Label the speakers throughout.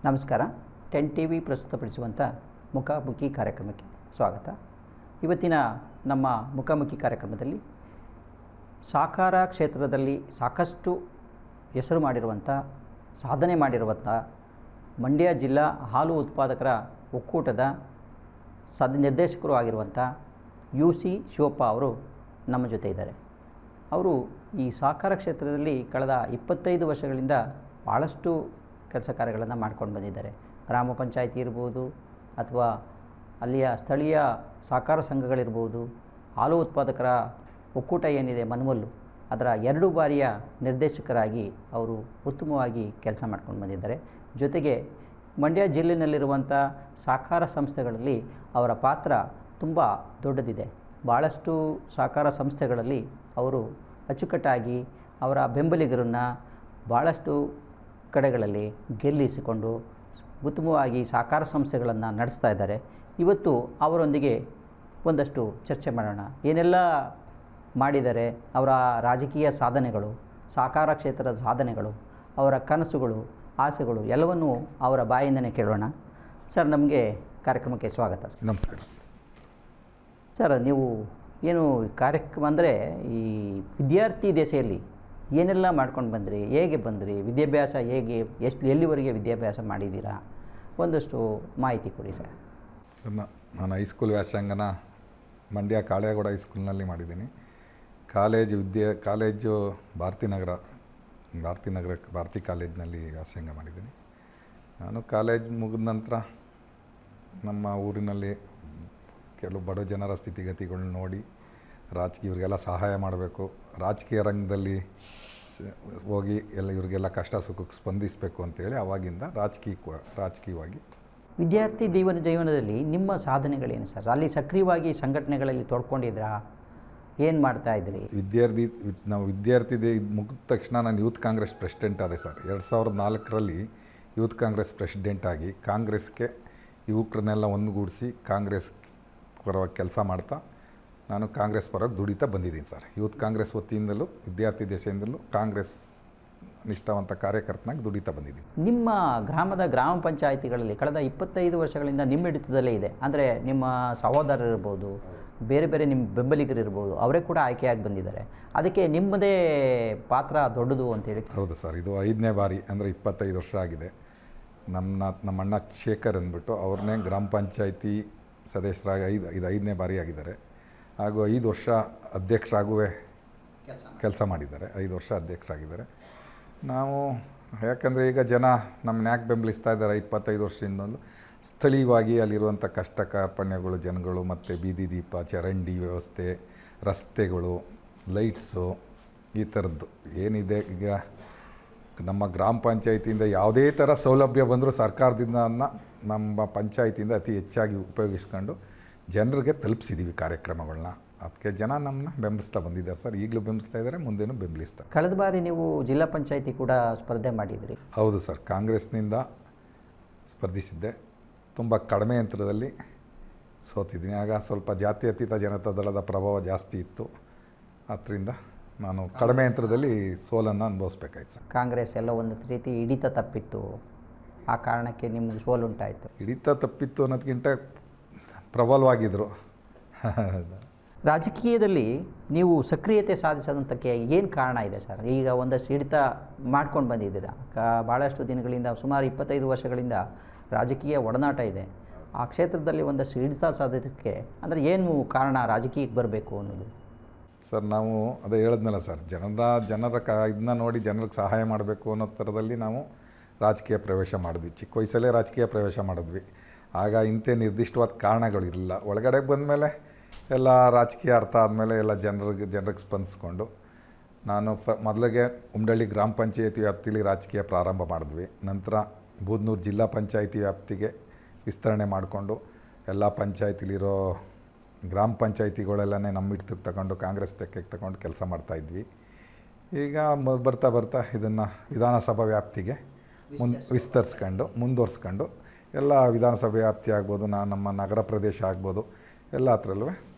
Speaker 1: ನಮಸ್ಕಾರ. 10 TV ಪ್ರಸ್ತುತಪಡಿಸುವಂಥ ಮುಖಾಮುಖಿ ಕಾರ್ಯಕ್ರಮಕ್ಕೆ ಸ್ವಾಗತ. ಇವತ್ತಿನ ನಮ್ಮ ಮುಖಾಮುಖಿ ಕಾರ್ಯಕ್ರಮದಲ್ಲಿ ಸಹಕಾರ ಕ್ಷೇತ್ರದಲ್ಲಿ ಸಾಕಷ್ಟು ಹೆಸರು ಮಾಡಿರುವಂಥ, ಸಾಧನೆ ಮಾಡಿರುವಂಥ ಮಂಡ್ಯ ಜಿಲ್ಲಾ ಹಾಲು ಉತ್ಪಾದಕರ ಒಕ್ಕೂಟದ ನಿರ್ದೇಶಕರು ಆಗಿರುವಂಥ UC ಶಿವಪ್ಪ ಅವರು ನಮ್ಮ ಜೊತೆ ಇದ್ದಾರೆ. ಅವರು ಈ ಸಹಕಾರ ಕ್ಷೇತ್ರದಲ್ಲಿ ಕಳೆದ 25 ವರ್ಷಗಳಿಂದ ಭಾಳಷ್ಟು ಕೆಲಸ ಕಾರ್ಯಗಳನ್ನು ಮಾಡ್ಕೊಂಡು ಬಂದಿದ್ದಾರೆ. ಗ್ರಾಮ ಪಂಚಾಯಿತಿ ಇರ್ಬೋದು, ಅಥವಾ ಅಲ್ಲಿಯ ಸ್ಥಳೀಯ ಸಹಕಾರ ಸಂಘಗಳಿರ್ಬೋದು, ಹಾಲು ಉತ್ಪಾದಕರ ಒಕ್ಕೂಟ ಏನಿದೆ ಮನವಲ್ಲು, ಅದರ 2 ಬಾರಿಯ ನಿರ್ದೇಶಕರಾಗಿ ಅವರು ಉತ್ತಮವಾಗಿ ಕೆಲಸ ಮಾಡ್ಕೊಂಡು ಬಂದಿದ್ದಾರೆ. ಜೊತೆಗೆ ಮಂಡ್ಯ ಜಿಲ್ಲೆಯಲ್ಲಿರುವಂಥ ಸಹಕಾರ ಸಂಸ್ಥೆಗಳಲ್ಲಿ ಅವರ ಪಾತ್ರ ತುಂಬ ದೊಡ್ಡದಿದೆ. ಭಾಳಷ್ಟು ಸಹಕಾರ ಸಂಸ್ಥೆಗಳಲ್ಲಿ ಅವರು ಅಚ್ಚುಕಟ್ಟಾಗಿ ಅವರ ಬೆಂಬಲಿಗರನ್ನು ಭಾಳಷ್ಟು ಕಡೆಗಳಲ್ಲಿ ಗೆಲ್ಲಿಸಿಕೊಂಡು ಉತ್ತಮವಾಗಿ ಸಹಕಾರ ಸಂಸ್ಥೆಗಳನ್ನು ನಡೆಸ್ತಾ ಇದ್ದಾರೆ. ಇವತ್ತು ಅವರೊಂದಿಗೆ ಒಂದಷ್ಟು ಚರ್ಚೆ ಮಾಡೋಣ. ಏನೆಲ್ಲ ಮಾಡಿದ್ದಾರೆ, ಅವರ ರಾಜಕೀಯ ಸಾಧನೆಗಳು, ಸಹಕಾರ ಕ್ಷೇತ್ರದ ಸಾಧನೆಗಳು, ಅವರ ಕನಸುಗಳು, ಆಸೆಗಳು ಎಲ್ಲವನ್ನೂ ಅವರ ಬಾಯಿಂದನೇ ಕೇಳೋಣ. ಸರ್, ನಮಗೆ ಕಾರ್ಯಕ್ರಮಕ್ಕೆ ಸ್ವಾಗತ.
Speaker 2: ನಮಸ್ಕಾರ
Speaker 1: ಸರ್. ನೀವು ಏನು ಕಾರ್ಯಕ್ರಮ ಅಂದರೆ ಈ ವಿದ್ಯಾರ್ಥಿ ದೆಸೆಯಲ್ಲಿ ಏನೆಲ್ಲ ಮಾಡ್ಕೊಂಡು ಬಂದ್ರಿ, ಹೇಗೆ ಬಂದ್ರಿ, ವಿದ್ಯಾಭ್ಯಾಸ ಹೇಗೆ, ಎಲ್ಲಿವರೆಗೆ ವಿದ್ಯಾಭ್ಯಾಸ ಮಾಡಿದ್ದೀರಾ, ಒಂದಷ್ಟು ಮಾಹಿತಿ ಕೊಡಿ ಸರ್.
Speaker 2: ಸರ್, ನಾನು ಹೈಸ್ಕೂಲ್ ವ್ಯಾಸಂಗನ ಮಂಡ್ಯ ಕಾಳೆಗೌಡ ಹೈಸ್ಕೂಲ್ನಲ್ಲಿ ಮಾಡಿದ್ದೀನಿ. ಕಾಲೇಜು ಭಾರತಿ ಕಾಲೇಜಿನಲ್ಲಿ ವ್ಯಾಸಂಗ ಮಾಡಿದ್ದೀನಿ. ನಾನು ಕಾಲೇಜ್ ಮುಗಿದ ನಂತರ ನಮ್ಮ ಊರಿನಲ್ಲಿ ಕೆಲವು ಬಡ ಜನರ ಸ್ಥಿತಿಗತಿಗಳನ್ನ ನೋಡಿ ಇವ್ರಿಗೆಲ್ಲ ಸಹಾಯ ಮಾಡಬೇಕು, ರಾಜಕೀಯ ರಂಗದಲ್ಲಿ ಹೋಗಿ ಇವ್ರಿಗೆಲ್ಲ ಕಷ್ಟ ಸುಖಕ್ಕೆ ಸ್ಪಂದಿಸಬೇಕು ಅಂತೇಳಿ ಆವಾಗಿಂದ ರಾಜಕೀಯವಾಗಿ.
Speaker 1: ವಿದ್ಯಾರ್ಥಿ ಜೀವನದಲ್ಲಿ ನಿಮ್ಮ ಸಾಧನೆಗಳೇನು ಸರ್? ಅಲ್ಲಿ ಸಕ್ರಿಯವಾಗಿ ಸಂಘಟನೆಗಳಲ್ಲಿ ತೊಡ್ಕೊಂಡಿದ್ರಾ, ಏನು ಮಾಡ್ತಾಯಿದ್ರಿ?
Speaker 2: ನಾವು ವಿದ್ಯಾರ್ಥಿ ಮುಗಿದ ತಕ್ಷಣ ನಾನು ಯೂತ್ ಕಾಂಗ್ರೆಸ್ ಪ್ರೆಸಿಡೆಂಟ್ ಆದೆ ಸರ್. 2004ರಲ್ಲಿ ಯೂತ್ ಕಾಂಗ್ರೆಸ್ ಪ್ರೆಸಿಡೆಂಟ್ ಆಗಿ ಕಾಂಗ್ರೆಸ್ಗೆ ಯುವಕರನ್ನೆಲ್ಲ ಒಂದುಗೂಡಿಸಿ ಕಾಂಗ್ರೆಸ್ ಪರವಾಗಿ ಕೆಲಸ ಮಾಡ್ತಾ ನಾನು ಕಾಂಗ್ರೆಸ್ ಪರವಾಗಿ ದುಡಿತಾ ಬಂದಿದ್ದೀನಿ ಸರ್. ಯೂತ್ ಕಾಂಗ್ರೆಸ್ ವತಿಯಿಂದಲೂ ವಿದ್ಯಾರ್ಥಿ ದೆಸೆಯಿಂದಲೂ ಕಾಂಗ್ರೆಸ್ ನಿಷ್ಠಾವಂತ ಕಾರ್ಯಕರ್ತನಾಗಿ ದುಡಿತಾ ಬಂದಿದ್ದೀನಿ.
Speaker 1: ನಿಮ್ಮ ಗ್ರಾಮ ಪಂಚಾಯಿತಿಗಳಲ್ಲಿ ಕಳೆದ 25 ವರ್ಷಗಳಿಂದ ನಿಮ್ಮ ಹಿಡಿತದಲ್ಲೇ ಇದೆ. ಅಂದರೆ ನಿಮ್ಮ ಸಹೋದರರಿರ್ಬೋದು, ಬೇರೆ ಬೇರೆ ನಿಮ್ಮ ಬೆಂಬಲಿಗರಿರ್ಬೋದು, ಅವರೇ ಕೂಡ ಆಯ್ಕೆಯಾಗಿ ಬಂದಿದ್ದಾರೆ. ಅದಕ್ಕೆ ನಿಮ್ಮದೇ ಪಾತ್ರ ದೊಡ್ಡದು ಅಂತೇಳಿ.
Speaker 2: ಹೌದು ಸರ್, ಇದು 5ನೇ ಬಾರಿ, ಅಂದರೆ 25 ವರ್ಷ ಆಗಿದೆ. ನಮ್ಮ ಅಣ್ಣ ಶೇಖರ್ ಅಂದ್ಬಿಟ್ಟು ಅವ್ರನ್ನೇ ಗ್ರಾಮ ಪಂಚಾಯಿತಿ ಸದಸ್ಯರಾಗಿ ಇದು 5ನೇ ಬಾರಿ ಆಗಿದ್ದಾರೆ. ಹಾಗೂ 5 ವರ್ಷ ಅಧ್ಯಕ್ಷರಾಗುವೆ ಕೆಲಸ ಮಾಡಿದ್ದಾರೆ. 5 ವರ್ಷ ಅಧ್ಯಕ್ಷರಾಗಿದ್ದಾರೆ. ನಾವು ಯಾಕಂದರೆ ಈಗ ಜನ ನಮ್ಮನ್ನ ಯಾಕೆ ಬೆಂಬಲಿಸ್ತಾ ಇದ್ದಾರೆ 25 ವರ್ಷದಿಂದಲೂ, ಸ್ಥಳೀಯವಾಗಿ ಅಲ್ಲಿರುವಂಥ ಕಷ್ಟ ಕಾರ್ಪಣ್ಯಗಳು, ಜನಗಳು, ಮತ್ತು ಬೀದಿ ದೀಪ, ಚರಂಡಿ ವ್ಯವಸ್ಥೆ, ರಸ್ತೆಗಳು, ಲೈಟ್ಸು, ಈ ಥರದ್ದು ಏನಿದೆ. ಈಗ ನಮ್ಮ ಗ್ರಾಮ ಪಂಚಾಯಿತಿಯಿಂದ ಯಾವುದೇ ಥರ ಸೌಲಭ್ಯ ಬಂದರೂ ಸರ್ಕಾರದಿಂದ ನಮ್ಮ ಪಂಚಾಯಿತಿಯಿಂದ ಅತಿ ಹೆಚ್ಚಾಗಿ ಉಪಯೋಗಿಸ್ಕೊಂಡು ಜನರಿಗೆ ತಲುಪಿಸಿದ್ದೀವಿ ಕಾರ್ಯಕ್ರಮಗಳನ್ನ. ಅದಕ್ಕೆ ಜನ ನಮ್ಮನ್ನ ಬೆಂಬಲಿಸ್ತಾ ಬಂದಿದ್ದಾರೆ ಸರ್. ಈಗಲೂ ಬೆಂಬಲಿಸ್ತಾ ಇದ್ದಾರೆ, ಮುಂದೇನೂ ಬೆಂಬಲಿಸ್ತಾರೆ.
Speaker 1: ಕಳೆದ ಬಾರಿ ನೀವು ಜಿಲ್ಲಾ ಪಂಚಾಯಿತಿ ಕೂಡ ಸ್ಪರ್ಧೆ ಮಾಡಿದ್ರಿ.
Speaker 2: ಹೌದು ಸರ್, ಕಾಂಗ್ರೆಸ್ನಿಂದ ಸ್ಪರ್ಧಿಸಿದ್ದೆ. ತುಂಬ ಕಡಿಮೆ ಅಂತರದಲ್ಲಿ ಸೋತಿದ್ದೀನಿ. ಆಗ ಸ್ವಲ್ಪ ಜಾತ್ಯತೀತ ಜನತಾ ದಳದ ಪ್ರಭಾವ ಜಾಸ್ತಿ ಇತ್ತು. ಆದ್ದರಿಂದ ನಾನು ಕಡಿಮೆ ಅಂತರದಲ್ಲಿ ಸೋಲನ್ನು ಅನುಭವಿಸ್ಬೇಕಾಯ್ತು ಸರ್.
Speaker 1: ಕಾಂಗ್ರೆಸ್ ಎಲ್ಲ ಒಂದು ರೀತಿ ಹಿಡಿತ ತಪ್ಪಿತ್ತು, ಆ ಕಾರಣಕ್ಕೆ ನಿಮಗೆ ಸೋಲುಂಟಾಯಿತು.
Speaker 2: ಹಿಡಿತ ತಪ್ಪಿತ್ತು ಅನ್ನೋದಕ್ಕಿಂತ ಪ್ರಬಲವಾಗಿದ್ದರು.
Speaker 1: ರಾಜಕೀಯದಲ್ಲಿ ನೀವು ಸಕ್ರಿಯತೆ ಸಾಧಿಸೋದಂತಕ್ಕೆ ಏನು ಕಾರಣ ಇದೆ ಸರ್? ಈಗ ಒಂದಷ್ಟು ಹಿಡಿತ ಮಾಡ್ಕೊಂಡು ಬಂದಿದ್ದೀರಾ, ಭಾಳಷ್ಟು ದಿನಗಳಿಂದ, ಸುಮಾರು 25 ವರ್ಷಗಳಿಂದ ರಾಜಕೀಯ ಒಡನಾಟ ಇದೆ. ಆ ಕ್ಷೇತ್ರದಲ್ಲಿ ಒಂದಷ್ಟು ಹಿಡಿತ ಸಾಧಿಸೋದಕ್ಕೆ ಅಂದರೆ ಏನು ಕಾರಣ ರಾಜಕೀಯಕ್ಕೆ ಬರಬೇಕು ಅನ್ನೋದು?
Speaker 2: ಸರ್, ನಾವು ಅದೇ ಹೇಳಿದ್ನಲ್ಲ ಸರ್, ಜನರ ಇದನ್ನ ನೋಡಿ ಜನರಿಗೆ ಸಹಾಯ ಮಾಡಬೇಕು ಅನ್ನೋ ಥರದಲ್ಲಿ ನಾವು ರಾಜಕೀಯ ಪ್ರವೇಶ ಮಾಡಿದ್ವಿ. ಚಿಕ್ಕ ವಯಸ್ಸಲ್ಲೇ ರಾಜಕೀಯ ಪ್ರವೇಶ ಮಾಡಿದ್ವಿ. ಆಗ ಇಂಥ ನಿರ್ದಿಷ್ಟವಾದ ಕಾರಣಗಳಿರಲಿಲ್ಲ. ಒಳಗಡೆ ಬಂದಮೇಲೆ ಎಲ್ಲ ರಾಜಕೀಯ ಅರ್ಥ ಆದಮೇಲೆ ಎಲ್ಲ ಜನರಿಗೆ ಸ್ಪಂದಿಸ್ಕೊಂಡು ನಾನು ಮೊದಲಿಗೆ ಉಮ್ಡಳ್ಳಿ ಗ್ರಾಮ ಪಂಚಾಯಿತಿ ವ್ಯಾಪ್ತಿಯಲ್ಲಿ ರಾಜಕೀಯ ಪ್ರಾರಂಭ ಮಾಡಿದ್ವಿ. ನಂತರ ಬೂದನೂರು ಜಿಲ್ಲಾ ಪಂಚಾಯಿತಿ ವ್ಯಾಪ್ತಿಗೆ ವಿಸ್ತರಣೆ ಮಾಡಿಕೊಂಡು ಎಲ್ಲ ಪಂಚಾಯಿತಿಲಿರೋ ಗ್ರಾಮ ಪಂಚಾಯಿತಿಗಳೆಲ್ಲನೇ ನಮ್ಮ ಹಿಡ್ತಕ್ಕೆ ತಗೊಂಡು ಕಾಂಗ್ರೆಸ್ ತೆಕ್ಕೆಗೆ ತಗೊಂಡು ಕೆಲಸ ಮಾಡ್ತಾಯಿದ್ವಿ. ಈಗ ಬರ್ತಾ ಇದನ್ನು ವಿಧಾನಸಭಾ ವ್ಯಾಪ್ತಿಗೆ ಮುಂದುವರ್ಸ್ಕೊಂಡು ಎಲ್ಲ ವಿಧಾನಸಭೆ ವ್ಯಾಪ್ತಿ ಆಗ್ಬೋದು, ನಮ್ಮ ನಗರ ಪ್ರದೇಶ ಆಗ್ಬೋದು, ಎಲ್ಲ ಹತ್ರಲ್ಲೂ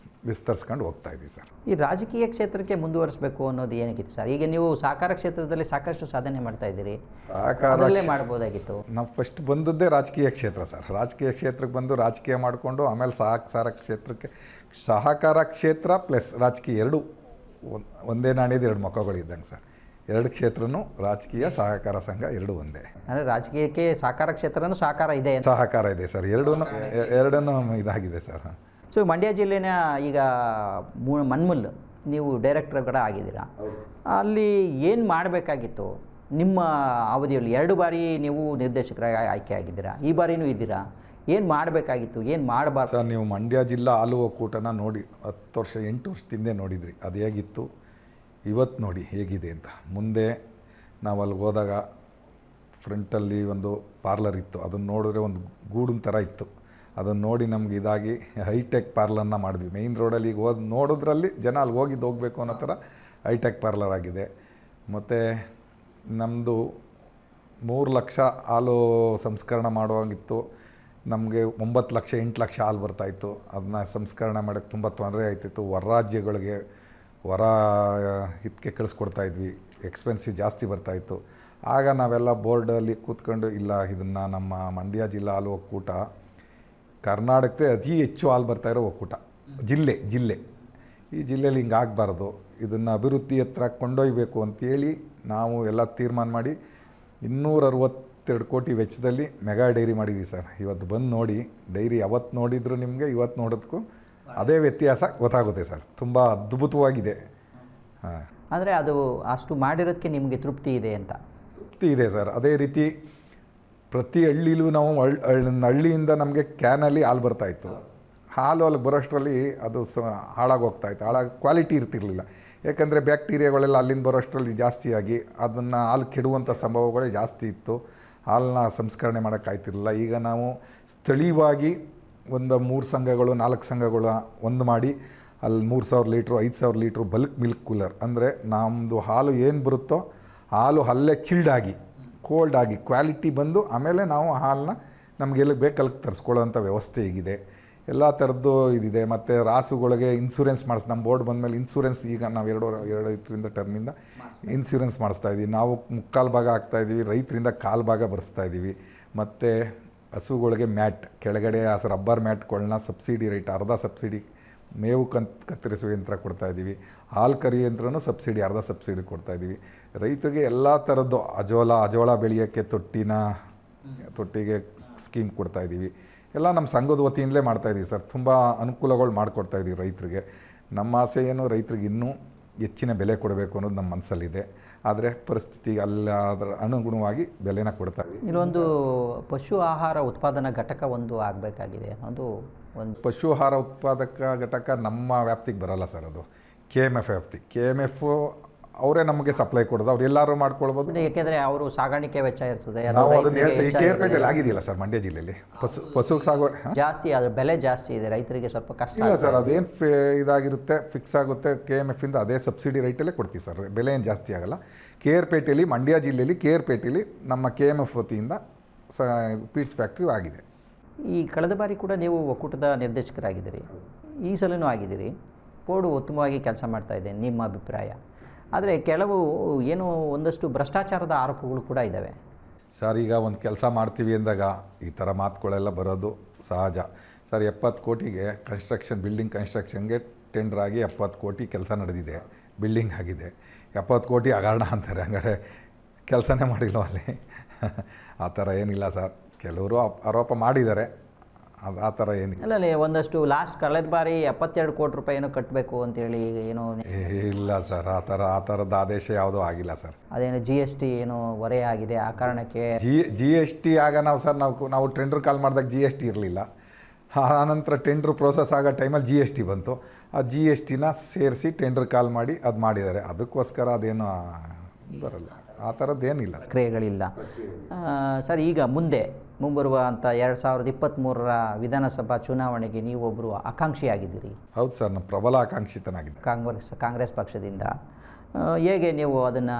Speaker 2: ವಿಸ್ತರಿಸ್ಕೊಂಡು ಹೋಗ್ತಾ ಇದ್ದೀವಿ ಸರ್.
Speaker 1: ಈ ರಾಜಕೀಯ ಕ್ಷೇತ್ರಕ್ಕೆ ಮುಂದುವರಿಸಬೇಕು ಅನ್ನೋದು ಏನಕ್ಕಿತ್ತು ಸರ್? ಈಗ ನೀವು ಸಹಕಾರ ಕ್ಷೇತ್ರದಲ್ಲಿ ಸಾಕಷ್ಟು ಸಾಧನೆ ಮಾಡ್ತಾ ಇದ್ದೀರಿ, ಅದರಲ್ಲೇ ಮಾಡ್ಬೋದಾಗಿತ್ತು.
Speaker 2: ನಾವು ಫಸ್ಟ್ ಬಂದದ್ದೇ ರಾಜಕೀಯ ಕ್ಷೇತ್ರ ಸರ್. ರಾಜಕೀಯ ಕ್ಷೇತ್ರಕ್ಕೆ ಬಂದು ರಾಜಕೀಯ ಮಾಡಿಕೊಂಡು ಆಮೇಲೆ ಸಹಕಾರ ಕ್ಷೇತ್ರ ಪ್ಲಸ್ ರಾಜಕೀಯ ಎರಡು ಒಂದೇ ನಾಣ್ಯದ ಎರಡು ಮುಖಗಳು ಇದ್ದಂಗೆ ಸರ್. ಎರಡು ಕ್ಷೇತ್ರನೂ ರಾಜಕೀಯ ಸಹಕಾರ ಸಂಘ ಎರಡು ಒಂದೇ.
Speaker 1: ಅಂದರೆ ರಾಜಕೀಯಕ್ಕೆ ಸಹಕಾರ ಕ್ಷೇತ್ರನೂ ಸಹಕಾರ ಇದೆ ಅಂತ.
Speaker 2: ಸಹಕಾರ ಇದೆ ಸರ್, ಎರಡನ್ನೂ ಇದಾಗಿದೆ ಸರ್.
Speaker 1: ಸೊ ಮಂಡ್ಯ ಜಿಲ್ಲೆನ ಈಗ ಮನ್ಮುಲ್ ನೀವು ಡೈರೆಕ್ಟರ್ ಕೂಡ ಆಗಿದ್ದೀರಾ, ಅಲ್ಲಿ ಏನು ಮಾಡಬೇಕಾಗಿತ್ತು ನಿಮ್ಮ ಅವಧಿಯಲ್ಲಿ? 2 ಬಾರಿ ನೀವು ನಿರ್ದೇಶಕರಾಗಿ ಆಯ್ಕೆ ಆಗಿದ್ದೀರಾ, ಈ ಬಾರಿನೂ ಇದ್ದೀರಾ. ಏನು ಮಾಡಬೇಕಾಗಿತ್ತು, ಏನು ಮಾಡಬಾರ್ದು?
Speaker 2: ಸರ್, ನೀವು ಮಂಡ್ಯ ಜಿಲ್ಲಾ ಹಾಲು ಒಕ್ಕೂಟನ ನೋಡಿ 10 ವರ್ಷ 8 ವರ್ಷದಿಂದ ನೋಡಿದ್ರಿ, ಅದು ಹೇಗಿತ್ತು, ಇವತ್ತು ನೋಡಿ ಹೇಗಿದೆ ಅಂತ. ಮುಂದೆ ನಾವು ಅಲ್ಲಿಗೆ ಹೋದಾಗ ಫ್ರಂಟಲ್ಲಿ ಒಂದು ಪಾರ್ಲರ್ ಇತ್ತು, ಅದನ್ನು ನೋಡಿದ್ರೆ ಒಂದು ಗೂಡಿನ ಥರ ಇತ್ತು. ಅದನ್ನು ನೋಡಿ ನಮ್ಗೆ ಇದಾಗಿ ಹೈಟೆಕ್ ಪಾರ್ಲರ್ನ ಮಾಡಿದ್ವಿ. ಮೇಯ್ನ್ ರೋಡಲ್ಲಿ ಈಗ ನೋಡೋದ್ರಲ್ಲಿ ಜನ ಅಲ್ಲಿಗೆ ಹೋಗಬೇಕು ಅನ್ನೋ ಥರ ಹೈಟೆಕ್ ಪಾರ್ಲರ್ ಆಗಿದೆ. ಮತ್ತು ನಮ್ಮದು 3 ಲಕ್ಷ ಹಾಲು ಸಂಸ್ಕರಣೆ ಮಾಡುವಾಗಿತ್ತು. ನಮಗೆ 9 ಲಕ್ಷ 8 ಲಕ್ಷ ಹಾಲು ಬರ್ತಾಯಿತ್ತು. ಅದನ್ನ ಸಂಸ್ಕರಣೆ ಮಾಡೋಕ್ಕೆ ತುಂಬ ತೊಂದರೆ ಆಯ್ತಿತ್ತು. ಹೊರ ರಾಜ್ಯಗಳಿಗೆ ಇದಕ್ಕೆ ಕಳಿಸ್ಕೊಡ್ತಾಯಿದ್ವಿ, ಎಕ್ಸ್ಪೆನ್ಸಿವ್ ಜಾಸ್ತಿ ಬರ್ತಾಯಿತ್ತು. ಆಗ ನಾವೆಲ್ಲ ಬೋರ್ಡಲ್ಲಿ ಕೂತ್ಕೊಂಡು, ಇಲ್ಲ ಇದನ್ನು ನಮ್ಮ ಮಂಡ್ಯ ಜಿಲ್ಲಾ ಹಾಲು ಒಕ್ಕೂಟ ಕರ್ನಾಟಕಕ್ಕೆ ಅತಿ ಹೆಚ್ಚು ಹಾಲು ಬರ್ತಾಯಿರೋ ಒಕ್ಕೂಟ, ಜಿಲ್ಲೆ ಈ ಜಿಲ್ಲೆಯಲ್ಲಿ ಹಿಂಗೆ ಆಗಬಾರ್ದು, ಇದನ್ನು ಅಭಿವೃದ್ಧಿ ಹತ್ರ ಕೊಂಡೊಯ್ಯಬೇಕು ಅಂತೇಳಿ ನಾವು ಎಲ್ಲ ತೀರ್ಮಾನ ಮಾಡಿ 262 ಕೋಟಿ ವೆಚ್ಚದಲ್ಲಿ ಮೆಗಾ ಡೈರಿ ಮಾಡಿದ್ದೀವಿ ಸರ್. ಇವತ್ತು ಬಂದು ನೋಡಿ, ಡೈರಿ ಯಾವತ್ತು ನೋಡಿದ್ರು ನಿಮಗೆ ಇವತ್ತು ನೋಡೋದಕ್ಕೂ ಅದೇ ವ್ಯತ್ಯಾಸ ಗೊತ್ತಾಗುತ್ತೆ ಸರ್. ತುಂಬ ಅದ್ಭುತವಾಗಿದೆ. ಹಾಂ,
Speaker 1: ಅಂದರೆ ಅದು ಅಷ್ಟು ಮಾಡಿರೋದಕ್ಕೆ ನಿಮಗೆ ತೃಪ್ತಿ ಇದೆ ಅಂತ?
Speaker 2: ತೃಪ್ತಿ ಇದೆ ಸರ್. ಅದೇ ರೀತಿ ಪ್ರತಿ ಹಳ್ಳಿಲೂ ನಾವು ಹಳ್ಳಿಯಿಂದ ನಮಗೆ ಕ್ಯಾನಲ್ಲಿ ಹಾಲು ಬರ್ತಾಯಿತ್ತು. ಹಾಲು ಅಲ್ಲಿಗೆ ಬರೋಷ್ಟರಲ್ಲಿ ಅದು ಹಾಳಾಗೋಗ್ತಾಯಿತ್ತು, ಕ್ವಾಲಿಟಿ ಇರ್ತಿರಲಿಲ್ಲ. ಯಾಕಂದರೆ ಬ್ಯಾಕ್ಟೀರಿಯಾಗಳೆಲ್ಲ ಅಲ್ಲಿಂದ ಬರೋಷ್ಟರಲ್ಲಿ ಜಾಸ್ತಿಯಾಗಿ ಅದನ್ನು ಹಾಲು ಕೆಡುವಂಥ ಸಂಭವಗಳೇ ಜಾಸ್ತಿ ಇತ್ತು. ಹಾಲನ್ನ ಸಂಸ್ಕರಣೆ ಮಾಡೋಕ್ಕಾಯ್ತಿರಲಿಲ್ಲ. ಈಗ ನಾವು ಸ್ಥಳೀಯವಾಗಿ ಒಂದು 3 ಸಂಘಗಳು 4 ಸಂಘಗಳು ಒಂದು ಮಾಡಿ ಅಲ್ಲಿ 3000 litre 5000 litre bulk milk cooler, ಅಂದರೆ ನಮ್ಮದು ಹಾಲು ಏನು ಬರುತ್ತೋ ಹಾಲು ಅಲ್ಲೇ ಚಿಲ್ಡಾಗಿ ಕೋಲ್ಡಾಗಿ ಕ್ವಾಲಿಟಿ ಬಂದು ಆಮೇಲೆ ನಾವು ಹಾಲನ್ನ ನಮಗೆಲ್ಲ ಬೇಕಲ್ಲಿ ತರಿಸ್ಕೊಳ್ಳೋವಂಥ ವ್ಯವಸ್ಥೆ ಈಗಿದೆ. ಎಲ್ಲ ಥರದ್ದು ಇದಿದೆ. ಮತ್ತು ರಾಸುಗಳಿಗೆ ಇನ್ಸೂರೆನ್ಸ್ ನಮ್ಮ ಬೋರ್ಡ್ ಬಂದಮೇಲೆ ಇನ್ಸೂರೆನ್ಸ್ ಈಗ ನಾವು 2 ಟರ್ಮಿಂದ ಇನ್ಸೂರೆನ್ಸ್ ಮಾಡಿಸ್ತಾಯಿದ್ದೀವಿ. ನಾವು 3/4 ಭಾಗ ಆಗ್ತಾಯಿದ್ದೀವಿ, ರೈತರಿಂದ 1/4 ಭಾಗ ಬರೆಸ್ತಾಯಿದ್ದೀವಿ. ಮತ್ತು ಹಸುಗಳಿಗೆ ಮ್ಯಾಟ್ ಕೆಳಗಡೆ ರಬ್ಬರ್ ಮ್ಯಾಟ್ಗಳನ್ನ ಸಬ್ಸಿಡಿ ರೇಟ್ ಅರ್ಧ ಸಬ್ಸಿಡಿ, ಮೇವು ಕತ್ತರಿಸುವ ಯಂತ್ರ ಕೊಡ್ತಾಯಿದ್ದೀವಿ, ಹಾಲು ಕರಿ ಯಂತ್ರನೂ ಸಬ್ಸಿಡಿ ಅರ್ಧ ಸಬ್ಸಿಡಿ ಕೊಡ್ತಾಯಿದ್ದೀವಿ. ರೈತರಿಗೆ ಎಲ್ಲ ಥರದ್ದು ಅಜೋಳ ಬೆಳೆಯೋಕ್ಕೆ ತೊಟ್ಟಿಗೆ ಸ್ಕೀಮ್ ಕೊಡ್ತಾಯಿದ್ದೀವಿ. ಎಲ್ಲ ನಮ್ಮ ಸಂಘದ ವತಿಯಿಂದಲೇ ಮಾಡ್ತಾಯಿದ್ದೀವಿ ಸರ್. ತುಂಬ ಅನುಕೂಲಗಳು ಮಾಡಿಕೊಡ್ತಾಯಿದ್ದೀವಿ ರೈತರಿಗೆ. ನಮ್ಮ ಆಸೆ ಏನು, ರೈತರಿಗೆ ಇನ್ನೂ ಹೆಚ್ಚಿನ ಬೆಲೆ ಕೊಡಬೇಕು ಅನ್ನೋದು ನಮ್ಮ ಮನಸ್ಸಲ್ಲಿದೆ. ಆದರೆ ಪರಿಸ್ಥಿತಿಗೆ ಅದರ ಅನುಗುಣವಾಗಿ ಬೆಲೆನ ಕೊಡ್ತಾಯಿದ್ದೀವಿ.
Speaker 1: ಇಲ್ಲೊಂದು ಪಶು ಆಹಾರ ಉತ್ಪಾದನಾ ಘಟಕ ಒಂದು ಆಗಬೇಕಾಗಿದೆ. ಒಂದು
Speaker 2: ಪಶು ಆಹಾರ ಉತ್ಪಾದಕ ಘಟಕ ನಮ್ಮ ವ್ಯಾಪ್ತಿಗೆ ಬರೋಲ್ಲ ಸರ್. ಅದು KMF ವ್ಯಾಪ್ತಿ. KMF ಅವರೇ ನಮಗೆ ಸಪ್ಲೈ ಕೊಡೋದು, ಅವ್ರು ಎಲ್ಲರೂ ಮಾಡ್ಕೊಳ್ಬೋದು.
Speaker 1: ಯಾಕೆಂದರೆ ಅವರು ಸಾಗಾಣಿಕೆ ವೆಚ್ಚ ಇರ್ತದೆ.
Speaker 2: ನಾವು ಅದನ್ನು ಹೇಳ್ತೀವಿ. KRಪೇಟೆಯಲ್ಲಿ ಆಗಿದೆಯಲ್ಲ ಸರ್, ಮಂಡ್ಯ ಜಿಲ್ಲೆಯಲ್ಲಿ ಪಶು ಸಾಗುವಳಿ
Speaker 1: ಜಾಸ್ತಿ, ಅದ್ರ ಬೆಲೆ ಜಾಸ್ತಿ ಇದೆ, ರೈತರಿಗೆ ಸ್ವಲ್ಪ ಕಷ್ಟ.
Speaker 2: ಇಲ್ಲ ಸರ್, ಅದೇನು ಇದಾಗಿರುತ್ತೆ ಫಿಕ್ಸ್ ಆಗುತ್ತೆ. KMFಯಿಂದ ಅದೇ ಸಬ್ಸಿಡಿ ರೇಟಲ್ಲೇ ಕೊಡ್ತೀವಿ ಸರ್, ಬೆಲೆ ಏನು ಜಾಸ್ತಿ ಆಗೋಲ್ಲ. KRಪೇಟೆಯಲ್ಲಿ, ಮಂಡ್ಯ ಜಿಲ್ಲೆಯಲ್ಲಿ KRಪೇಟೆಯಲ್ಲಿ ನಮ್ಮ KMF ವತಿಯಿಂದ ಪೀಡ್ಸ್ ಫ್ಯಾಕ್ಟ್ರಿ ಆಗಿದೆ.
Speaker 1: ಈ ಕಳೆದ ಬಾರಿ ಕೂಡ ನೀವು ಒಕ್ಕೂಟದ ನಿರ್ದೇಶಕರಾಗಿದ್ದೀರಿ, ಈ ಸಲನೂ ಆಗಿದ್ದೀರಿ. ಬೋರ್ಡು ಉತ್ತಮವಾಗಿ ಕೆಲಸ ಮಾಡ್ತಾಯಿದೆ ನಿಮ್ಮ ಅಭಿಪ್ರಾಯ. ಆದರೆ ಕೆಲವು ಏನು ಒಂದಷ್ಟು ಭ್ರಷ್ಟಾಚಾರದ ಆರೋಪಗಳು ಕೂಡ ಇದ್ದಾವೆ
Speaker 2: ಸರ್. ಈಗ ಒಂದು ಕೆಲಸ ಮಾಡ್ತೀವಿ ಅಂದಾಗ ಈ ಥರ ಮಾತುಗಳೆಲ್ಲ ಬರೋದು ಸಹಜ ಸರ್. 70 ಕೋಟಿಗೆ ಬಿಲ್ಡಿಂಗ್ ಕನ್ಸ್ಟ್ರಕ್ಷನ್ಗೆ ಟೆಂಡರ್ ಆಗಿ 70 ಕೋಟಿ ಕೆಲಸ ನಡೆದಿದೆ, ಬಿಲ್ಡಿಂಗ್ ಆಗಿದೆ. 70 ಕೋಟಿ ಹಗರಣ ಅಂತಾರೆ, ಹಂಗಾರೆ ಕೆಲಸನೇ ಮಾಡಿಲ್ವ ಅಲ್ಲಿ? ಆ ಥರ ಏನಿಲ್ಲ ಸರ್. ಕೆಲವರು ಆರೋಪ ಮಾಡಿದ್ದಾರೆ, ಅದು ಆ ಥರ ಏನಿಲ್ಲ.
Speaker 1: ಅಲ್ಲಲ್ಲಿ ಒಂದಷ್ಟು ಕಳೆದ ಬಾರಿ 72 ಕೋಟಿ ರೂಪಾಯಿ ಏನೋ ಕಟ್ಟಬೇಕು ಅಂತೇಳಿ ಏನೋ.
Speaker 2: ಇಲ್ಲ ಸರ್, ಆ ಥರದ ಆದೇಶ ಯಾವುದೂ ಆಗಿಲ್ಲ ಸರ್.
Speaker 1: ಅದೇನು GST ಏನೋ ಹೊರೆ ಆಗಿದೆ, ಆ ಕಾರಣಕ್ಕೆ
Speaker 2: GST ಆಗ ನಾವು ಟೆಂಡರ್ ಕಾಲ್ ಮಾಡಿದಾಗ GST ಇರಲಿಲ್ಲ. ಆನಂತರ ಟೆಂಡ್ರ್ ಪ್ರೋಸೆಸ್ ಆಗೋ ಟೈಮಲ್ಲಿ GST ಬಂತು. ಆ GSTನ ಸೇರಿಸಿ ಟೆಂಡರ್ ಕಾಲ್ ಮಾಡಿ ಅದು ಮಾಡಿದ್ದಾರೆ. ಅದಕ್ಕೋಸ್ಕರ ಅದೇನು ಬರಲ್ಲ, ಆ ಥರದ್ದೇನಿಲ್ಲ,
Speaker 1: ಕ್ರಿಯೆಗಳಿಲ್ಲ ಸರ್. ಈಗ ಮುಂಬರುವ ಅಂತ 2023ರ ವಿಧಾನಸಭಾ ಚುನಾವಣೆಗೆ ನೀವೊಬ್ಬರು ಆಕಾಂಕ್ಷಿಯಾಗಿದ್ದೀರಿ.
Speaker 2: ಹೌದು ಸರ್, ನಾನು ಪ್ರಬಲ ಆಕಾಂಕ್ಷಿತನಾಗಿದ್ದೆ
Speaker 1: ಕಾಂಗ್ರೆಸ್ ಪಕ್ಷದಿಂದ. ಹೇಗೆ ನೀವು ಅದನ್ನು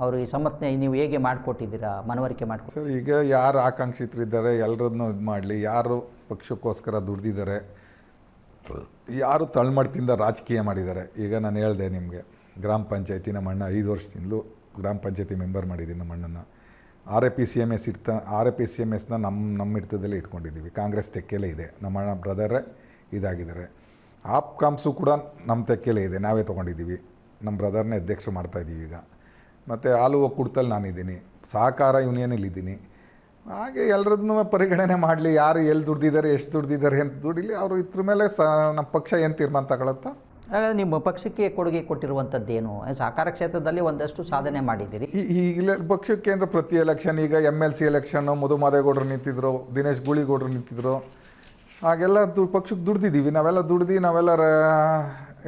Speaker 1: ಅವ್ರಿಗೆ ಸಮರ್ಥನೆ ನೀವು ಹೇಗೆ ಮಾಡಿಕೊಟ್ಟಿದ್ದೀರಾ, ಮನವರಿಕೆ ಮಾಡಿಕೊಟ್ಟು?
Speaker 2: ಸರ್, ಈಗ ಯಾರು ಆಕಾಂಕ್ಷಿತರಿದ್ದಾರೆ ಎಲ್ಲರನ್ನೂ ಇದು ಮಾಡಲಿ, ಯಾರು ಪಕ್ಷಕ್ಕೋಸ್ಕರ ದುಡ್ದಿದ್ದಾರೆ ಯಾರು ತಳ್ಮಡ್ತಿಂದ ರಾಜಕೀಯ ಮಾಡಿದ್ದಾರೆ. ಈಗ ನಾನು ಹೇಳಿದೆ ನಿಮಗೆ, ಗ್ರಾಮ ಪಂಚಾಯತಿ ನಮ್ಮ ಅಣ್ಣ 5 ವರ್ಷದಿಂದಲೂ ಗ್ರಾಮ ಪಂಚಾಯತಿ ಮೆಂಬರ್ ಮಾಡಿದ್ದೀನಿ. ನಮ್ಮ ಅಣ್ಣನ RAPCMS RAPCMSನ ನಮ್ಮ ಹಿಡಿತದಲ್ಲೇ ಇಟ್ಕೊಂಡಿದ್ದೀವಿ. ಕಾಂಗ್ರೆಸ್ ತೆಕ್ಕೆಲೇ ಇದೆ, ನಮ್ಮ ಅಣ್ಣ ಬ್ರದರೇ ಇದಾಗಿದ್ದಾರೆ. ಆಪ್ಕಾಮ್ಸು ಕೂಡ ನಮ್ಮ ತೆಕ್ಕೆಲೇ ಇದೆ, ನಾವೇ ತೊಗೊಂಡಿದ್ದೀವಿ. ನಮ್ಮ ಬ್ರದರ್ನೇ ಅಧ್ಯಕ್ಷರು ಮಾಡ್ತಾಯಿದ್ದೀವಿ ಈಗ. ಮತ್ತು ಹಾಲು ಒಕ್ಕೂಟದಲ್ಲಿ ನಾನಿದ್ದೀನಿ, ಸಹಕಾರ ಯೂನಿಯನಲ್ಲಿದ್ದೀನಿ. ಹಾಗೆ ಎಲ್ಲರನ್ನೂ ಪರಿಗಣನೆ ಮಾಡಲಿ, ಯಾರು ಎಲ್ಲಿ ದುಡ್ದಿದ್ದಾರೆ, ಎಷ್ಟು ದುಡ್ದಿದ್ದಾರೆ ಅಂತ ದುಡಿಲಿ. ಅವರು ಇದ್ರ ಮೇಲೆ ನಮ್ಮ ಪಕ್ಷ ಏನು ತೀರ್ಮಾನ ತಗೊಳುತ್ತೋ.
Speaker 1: ಹಾಗಾದರೆ ನಿಮ್ಮ ಪಕ್ಷಕ್ಕೆ ಕೊಡುಗೆ ಕೊಟ್ಟಿರುವಂಥದ್ದೇನು? ಸಹಕಾರ ಕ್ಷೇತ್ರದಲ್ಲಿ ಒಂದಷ್ಟು ಸಾಧನೆ ಮಾಡಿದ್ದೀರಿ.
Speaker 2: ಈಗಲೇ ಪಕ್ಷಕ್ಕೆ ಅಂದರೆ ಪ್ರತಿ ಎಲೆಕ್ಷನ್, ಈಗ MLC ಎಲೆಕ್ಷನ್ನು ಮಧುಮಾದೇಗೌಡರು ನಿಂತಿದ್ರು, ದಿನೇಶ್ ಗೂಳಿಗೌಡರು ನಿಂತಿದ್ರು. ಹಾಗೆಲ್ಲ ಪಕ್ಷಕ್ಕೆ ದುಡ್ದಿದ್ದೀವಿ. ನಾವೆಲ್ಲ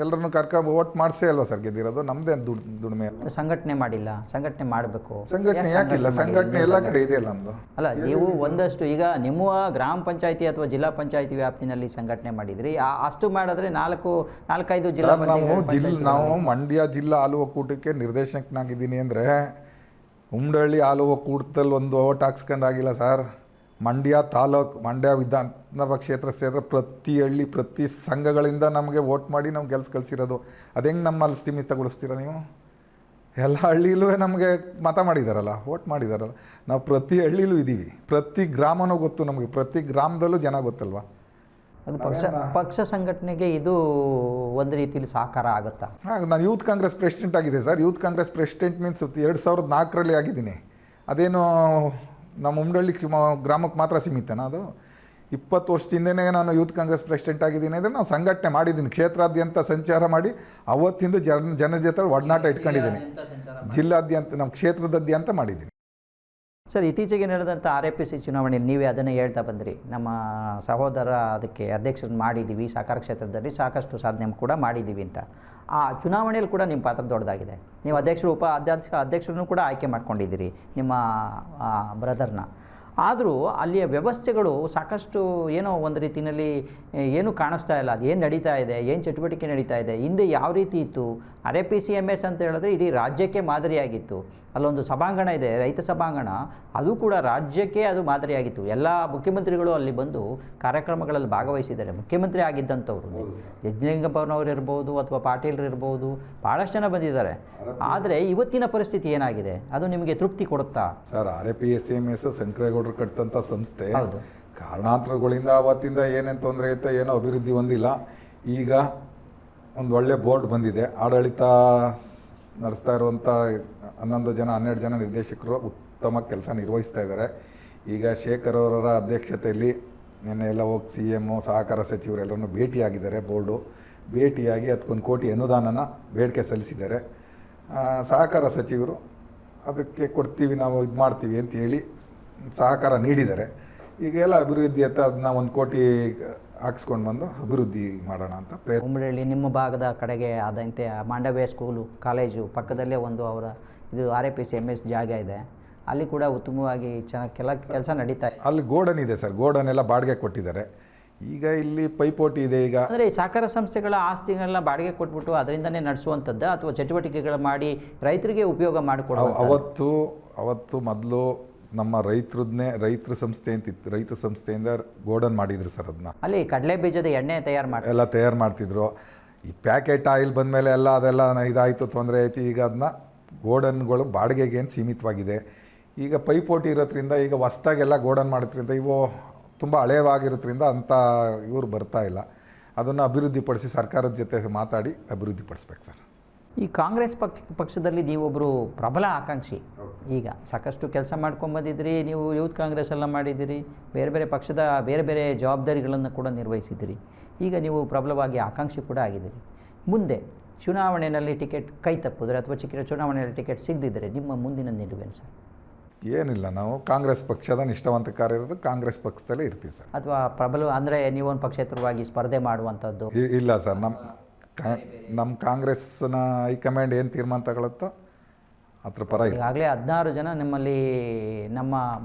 Speaker 2: ಎಲ್ಲರನ್ನು ಕರ್ಕೊಂಡು ಓಟ್ ಮಾಡಿಸೇ ಅಲ್ವಾ ಸರ್ ಗೆದ್ದಿರೋದು. ನಮ್ಮದೇ ದುಡಿಮೆ.
Speaker 1: ಸಂಘಟನೆ ಮಾಡಿಲ್ಲ, ಸಂಘಟನೆ ಮಾಡಬೇಕು.
Speaker 2: ಸಂಘಟನೆ ಯಾಕಿಲ್ಲ? ಸಂಘಟನೆ ಎಲ್ಲ ಕಡೆ ಇದೆಯಲ್ಲ ನಮ್ಮದು.
Speaker 1: ಅಲ್ಲ, ನೀವು ಒಂದಷ್ಟು ಈಗ ನಿಮ್ಮ ಗ್ರಾಮ ಪಂಚಾಯತಿ ಅಥವಾ ಜಿಲ್ಲಾ ಪಂಚಾಯತಿ ವ್ಯಾಪ್ತಿನಲ್ಲಿ ಸಂಘಟನೆ ಮಾಡಿದ್ರಿ. ಅಷ್ಟು ಮಾಡಿದ್ರೆ 4-5 ಜಿಲ್ಲಾ
Speaker 2: ನಾವು ಮಂಡ್ಯ ಜಿಲ್ಲಾ ಹಾಲು ಒಕ್ಕೂಟಕ್ಕೆ ನಿರ್ದೇಶಕನಾಗಿದ್ದೀನಿ ಅಂದರೆ ಉಮ್ಡಹಳ್ಳಿ ಹಾಲು ಒಕ್ಕೂಟದಲ್ಲಿ ಒಂದು ಓಟ್ ಹಾಕ್ಸ್ಕೊಂಡಾಗಿಲ್ಲ ಸರ್. ಮಂಡ್ಯ ತಾಲೂಕು, ಮಂಡ್ಯ ವಿಧಾನಸಭಾ ಕ್ಷೇತ್ರ ಪ್ರತಿ ಹಳ್ಳಿ, ಪ್ರತಿ ಸಂಘಗಳಿಂದ ನಮಗೆ ವೋಟ್ ಮಾಡಿ ನಾವು ಕಳಿಸಿರೋದು. ಅದು ಹೆಂಗೆ ನಮ್ಮಲ್ಲಿ ಸೀಮಿತಗೊಳಿಸ್ತೀರ ನೀವು? ಎಲ್ಲ ಹಳ್ಳಿಲೂ ನಮಗೆ ಮತ ಮಾಡಿದಾರಲ್ಲ, ವೋಟ್ ಮಾಡಿದಾರಲ್ಲ. ನಾವು ಪ್ರತಿ ಹಳ್ಳಿಲೂ ಇದ್ದೀವಿ, ಪ್ರತಿ ಗ್ರಾಮನೂ ಗೊತ್ತು ನಮಗೆ, ಪ್ರತಿ ಗ್ರಾಮದಲ್ಲೂ ಜನ ಗೊತ್ತಲ್ವ.
Speaker 1: ಅದು ಪಕ್ಷ ಸಂಘಟನೆಗೆ ಇದು ಒಂದು ರೀತಿಯಲ್ಲಿ ಸಹಕಾರ ಆಗುತ್ತಾ?
Speaker 2: ನಾನು ಯೂತ್ ಕಾಂಗ್ರೆಸ್ ಪ್ರೆಸಿಡೆಂಟ್ ಆಗಿದೆ sir. Youth Congress president means 2004ರಲ್ಲಿ ಆಗಿದ್ದೀನಿ. ಅದೇನು ನಮ್ಮ ಉಮ್ಡಹಳ್ಳಿ ಗ್ರಾಮಕ್ಕೆ ಮಾತ್ರ ಸೀಮಿತನಾ? ಅದು 20 ವರ್ಷದಿಂದನೇ ನಾನು ಯೂತ್ ಕಾಂಗ್ರೆಸ್ ಪ್ರೆಸಿಡೆಂಟ್ ಆಗಿದ್ದೀನಿ ಅಂದರೆ ನಾವು ಸಂಘಟನೆ ಮಾಡಿದ್ದೀನಿ. ಕ್ಷೇತ್ರಾದ್ಯಂತ ಸಂಚಾರ ಮಾಡಿ ಅವತ್ತಿಂದ ಜನ ಜೊತೆ ಒಡನಾಟ ಇಟ್ಕೊಂಡಿದ್ದೀನಿ. ಜಿಲ್ಲಾದ್ಯಂತ, ನಮ್ಮ ಕ್ಷೇತ್ರದಾದ್ಯಂತ ಮಾಡಿದ್ದೀನಿ.
Speaker 1: ಸರ್, ಇತ್ತೀಚೆಗೆ ನಡೆದಂಥ RAPC ಚುನಾವಣೆಯಲ್ಲಿ ನೀವೇ ಅದನ್ನೇ ಹೇಳ್ತಾ ಬಂದ್ರಿ, ನಮ್ಮ ಸಹೋದರ ಅದಕ್ಕೆ ಅಧ್ಯಕ್ಷರನ್ನು ಮಾಡಿದ್ದೀವಿ, ಸಹಕಾರ ಕ್ಷೇತ್ರದಲ್ಲಿ ಸಾಕಷ್ಟು ಸಾಧನೆ ಕೂಡ ಮಾಡಿದ್ದೀವಿ ಅಂತ. ಆ ಚುನಾವಣೆಯಲ್ಲಿ ಕೂಡ ನಿಮ್ಮ ಪಾತ್ರ ದೊಡ್ಡದಾಗಿದೆ. ನೀವು ಅಧ್ಯಕ್ಷರು, ಅಧ್ಯಕ್ಷರನ್ನು ಕೂಡ ಆಯ್ಕೆ ಮಾಡ್ಕೊಂಡಿದ್ದೀರಿ ನಿಮ್ಮ ಬ್ರದರ್ನ. ಆದರೂ ಅಲ್ಲಿಯ ವ್ಯವಸ್ಥೆಗಳು ಸಾಕಷ್ಟು ಏನೋ ಒಂದು ರೀತಿಯಲ್ಲಿ ಏನೂ ಕಾಣಿಸ್ತಾ ಇಲ್ಲ. ಅದು ಏನು ನಡೀತಾ ಇದೆ, ಏನು ಚಟುವಟಿಕೆ ನಡೀತಾ ಇದೆ, ಹಿಂದೆ ಯಾವ ರೀತಿ ಇತ್ತು. RAPCMS ಅಂತ ಹೇಳಿದ್ರೆ ಇಡೀ ರಾಜ್ಯಕ್ಕೆ ಮಾದರಿಯಾಗಿತ್ತು. ಅಲ್ಲೊಂದು ಸಭಾಂಗಣ ಇದೆ, ರೈತ ಸಭಾಂಗಣ, ಅದು ಕೂಡ ರಾಜ್ಯಕ್ಕೆ ಅದು ಮಾದರಿಯಾಗಿತ್ತು. ಎಲ್ಲ ಮುಖ್ಯಮಂತ್ರಿಗಳು ಅಲ್ಲಿ ಬಂದು ಕಾರ್ಯಕ್ರಮಗಳಲ್ಲಿ ಭಾಗವಹಿಸಿದ್ದಾರೆ. ಮುಖ್ಯಮಂತ್ರಿ ಆಗಿದ್ದಂಥವ್ರು ಯಜ್ಞಲಿಂಗಪ್ಪನವ್ರು ಇರ್ಬೋದು ಅಥವಾ ಪಾಟೀಲ್ರು ಇರ್ಬೋದು, ಭಾಳಷ್ಟು ಜನ ಬಂದಿದ್ದಾರೆ. ಆದರೆ ಇವತ್ತಿನ ಪರಿಸ್ಥಿತಿ ಏನಾಗಿದೆ, ಅದು ನಿಮಗೆ ತೃಪ್ತಿ ಕೊಡುತ್ತಾ?
Speaker 2: ಸರ್, RAPCMS ಶಂಕರೇಗೌಡರು ಕಟ್ಟಿದಂಥ ಸಂಸ್ಥೆ.
Speaker 1: ಹೌದು.
Speaker 2: ಕಾರಣಾಂತರಗಳಿಂದ ಅವತ್ತಿಂದ ಏನೇನು ತೊಂದರೆ ಐತೆ, ಏನೋ ಅಭಿವೃದ್ಧಿ ಹೊಂದಿಲ್ಲ. ಈಗ ಒಂದು ಒಳ್ಳೆ ಬೋರ್ಡ್ ಬಂದಿದೆ. ಆಡಳಿತ ನಡೆಸ್ತಾ ಇರುವಂಥ 12 ಜನ ನಿರ್ದೇಶಕರು ಉತ್ತಮ ಕೆಲಸ ನಿರ್ವಹಿಸ್ತಾ ಇದ್ದಾರೆ. ಈಗ ಶೇಖರ್ ಅವರ ಅಧ್ಯಕ್ಷತೆಯಲ್ಲಿ ನಿನ್ನೆ ಎಲ್ಲ ಹೋಗಿ CM, ಸಹಕಾರ ಸಚಿವರೆಲ್ಲರನ್ನು ಭೇಟಿಯಾಗಿದ್ದಾರೆ. ಬೋರ್ಡು ಭೇಟಿಯಾಗಿ 10 ಕೋಟಿ ಅನುದಾನನ ಬೇಡಿಕೆ ಸಲ್ಲಿಸಿದ್ದಾರೆ. ಸಹಕಾರ ಸಚಿವರು ಅದಕ್ಕೆ ಕೊಡ್ತೀವಿ, ನಾವು ಇದು ಮಾಡ್ತೀವಿ ಅಂತ ಹೇಳಿ ಸಹಕಾರ ನೀಡಿದ್ದಾರೆ. ಈಗ ಎಲ್ಲ ಅಭಿವೃದ್ಧಿ ಅಂತ ಅದನ್ನ 1 ಕೋಟಿ ಹಾಕ್ಸ್ಕೊಂಡು ಬಂದು ಅಭಿವೃದ್ಧಿ ಮಾಡೋಣ ಅಂತ ಪ್ರಯತ್ನ.
Speaker 1: ಉಮ್ಮರಳ್ಳಿ ನಿಮ್ಮ ಭಾಗದ ಕಡೆಗೆ ಆದಂತೆ ಮಾಂಡವ್ಯ ಸ್ಕೂಲು, ಕಾಲೇಜು ಪಕ್ಕದಲ್ಲೇ ಒಂದು ಅವರ ಇದು RAPCMS ಜಾಗ ಇದೆ. ಅಲ್ಲಿ ಕೂಡ ಉತ್ತಮವಾಗಿ ಚೆನ್ನಾಗಿ ಕೆಲಸ ನಡೀತಾ ಇದೆ.
Speaker 2: ಅಲ್ಲಿ ಗೋಡನ್ ಇದೆ ಸರ್, ಗೋಡನ್ ಎಲ್ಲ ಬಾಡಿಗೆ ಕೊಟ್ಟಿದ್ದಾರೆ. ಈಗ ಇಲ್ಲಿ ಪೈಪೋಟಿ ಇದೆ. ಈಗ
Speaker 1: ಅಂದರೆ ಈ ಸಹಕಾರ ಸಂಸ್ಥೆಗಳ ಆಸ್ತಿಗಳನ್ನ ಬಾಡಿಗೆ ಕೊಟ್ಬಿಟ್ಟು ಅದರಿಂದನೇ ನಡೆಸುವಂಥದ್ದು ಅಥವಾ ಚಟುವಟಿಕೆಗಳು ಮಾಡಿ ರೈತರಿಗೆ ಉಪಯೋಗ ಮಾಡಿಕೊಡೋ?
Speaker 2: ಅವತ್ತು ಮೊದಲು ನಮ್ಮ ರೈತರ ಸಂಸ್ಥೆ ಅಂತಿತ್ತು. ರೈತ ಸಂಸ್ಥೆಯಿಂದ ಗೋಡನ್ ಮಾಡಿದ್ರು ಸರ್. ಅದನ್ನ
Speaker 1: ಅಲ್ಲಿ ಕಡಲೆ ಬೀಜದ ಎಣ್ಣೆ ತಯಾರು
Speaker 2: ಮಾಡ್ತಿದ್ರು. ಈ ಪ್ಯಾಕೆಟ್ ಆಯಿಲ್ ಬಂದಮೇಲೆ ಅದೆಲ್ಲ ಇದಾಯಿತು, ತೊಂದರೆ ಆಯಿತು. ಈಗ ಅದನ್ನ ಗೋಡನ್ಗಳು ಬಾಡಿಗೆಗೆ ಏನು ಸೀಮಿತವಾಗಿದೆ. ಈಗ ಪೈಪೋಟಿ ಇರೋದ್ರಿಂದ ಈಗ ಹೊಸ್ದಾಗೆಲ್ಲ ಗೋಡನ್ ಮಾಡೋದ್ರಿಂದ ಇವು ತುಂಬ ಹಳೆಯವಾಗಿರೋದ್ರಿಂದ ಅಂಥ ಇವರು ಬರ್ತಾ ಇಲ್ಲ. ಅದನ್ನು ಅಭಿವೃದ್ಧಿಪಡಿಸಿ ಸರ್ಕಾರದ ಜೊತೆ ಮಾತಾಡಿ ಅಭಿವೃದ್ಧಿಪಡಿಸ್ಬೇಕು ಸರ್.
Speaker 1: ಈ ಕಾಂಗ್ರೆಸ್ ಪಕ್ಷದಲ್ಲಿ ನೀವೊಬ್ಬರು ಪ್ರಬಲ ಆಕಾಂಕ್ಷಿ. ಈಗ ಸಾಕಷ್ಟು ಕೆಲಸ ಮಾಡ್ಕೊಂಬಂದಿದ್ರಿ. ನೀವು ಯೂತ್ ಕಾಂಗ್ರೆಸ್ ಎಲ್ಲ ಮಾಡಿದ್ದೀರಿ, ಬೇರೆ ಬೇರೆ ಪಕ್ಷದ ಬೇರೆ ಬೇರೆ ಜವಾಬ್ದಾರಿಗಳನ್ನು ಕೂಡ ನಿರ್ವಹಿಸಿದ್ದೀರಿ. ಈಗ ನೀವು ಪ್ರಬಲವಾಗಿ ಆಕಾಂಕ್ಷಿ ಕೂಡ ಆಗಿದ್ದೀರಿ. ಮುಂದೆ ಚುನಾವಣೆಯಲ್ಲಿ ಟಿಕೆಟ್ ಕೈ ತಪ್ಪಿದ್ರೆ ಅಥವಾ ಚುನಾವಣೆಯಲ್ಲಿ ಟಿಕೆಟ್ ಸಿಗದಿದ್ದರೆ ನಿಮ್ಮ ಮುಂದಿನ ನಿಲುವೇನು ಸರ್?
Speaker 2: ಏನಿಲ್ಲ, ನಾವು ಕಾಂಗ್ರೆಸ್ ಪಕ್ಷದ ನಿಷ್ಠಾವಂತ ಕಾರ್ಯರದ್ದು ಕಾಂಗ್ರೆಸ್ ಪಕ್ಷದಲ್ಲೇ ಇರ್ತೀವಿ ಸರ್.
Speaker 1: ಅಥವಾ ಪ್ರಬಲ ಅಂದರೆ ನೀವೊಂದು ಪಕ್ಷೇತರವಾಗಿ ಸ್ಪರ್ಧೆ ಮಾಡುವಂಥದ್ದು?
Speaker 2: ಇಲ್ಲ ಸರ್, ನಮ್ಮ ಕಾಂಗ್ರೆಸ್ನ ಹೈಕಮಾಂಡ್ ಏನು ತೀರ್ಮಾನ ತಗೊಳುತ್ತೋ ಅದ್ರ ಪರ.
Speaker 1: ಈಗಾಗಲೇ 16 ಜನ ನಿಮ್ಮಲ್ಲಿ ನಮ್ಮ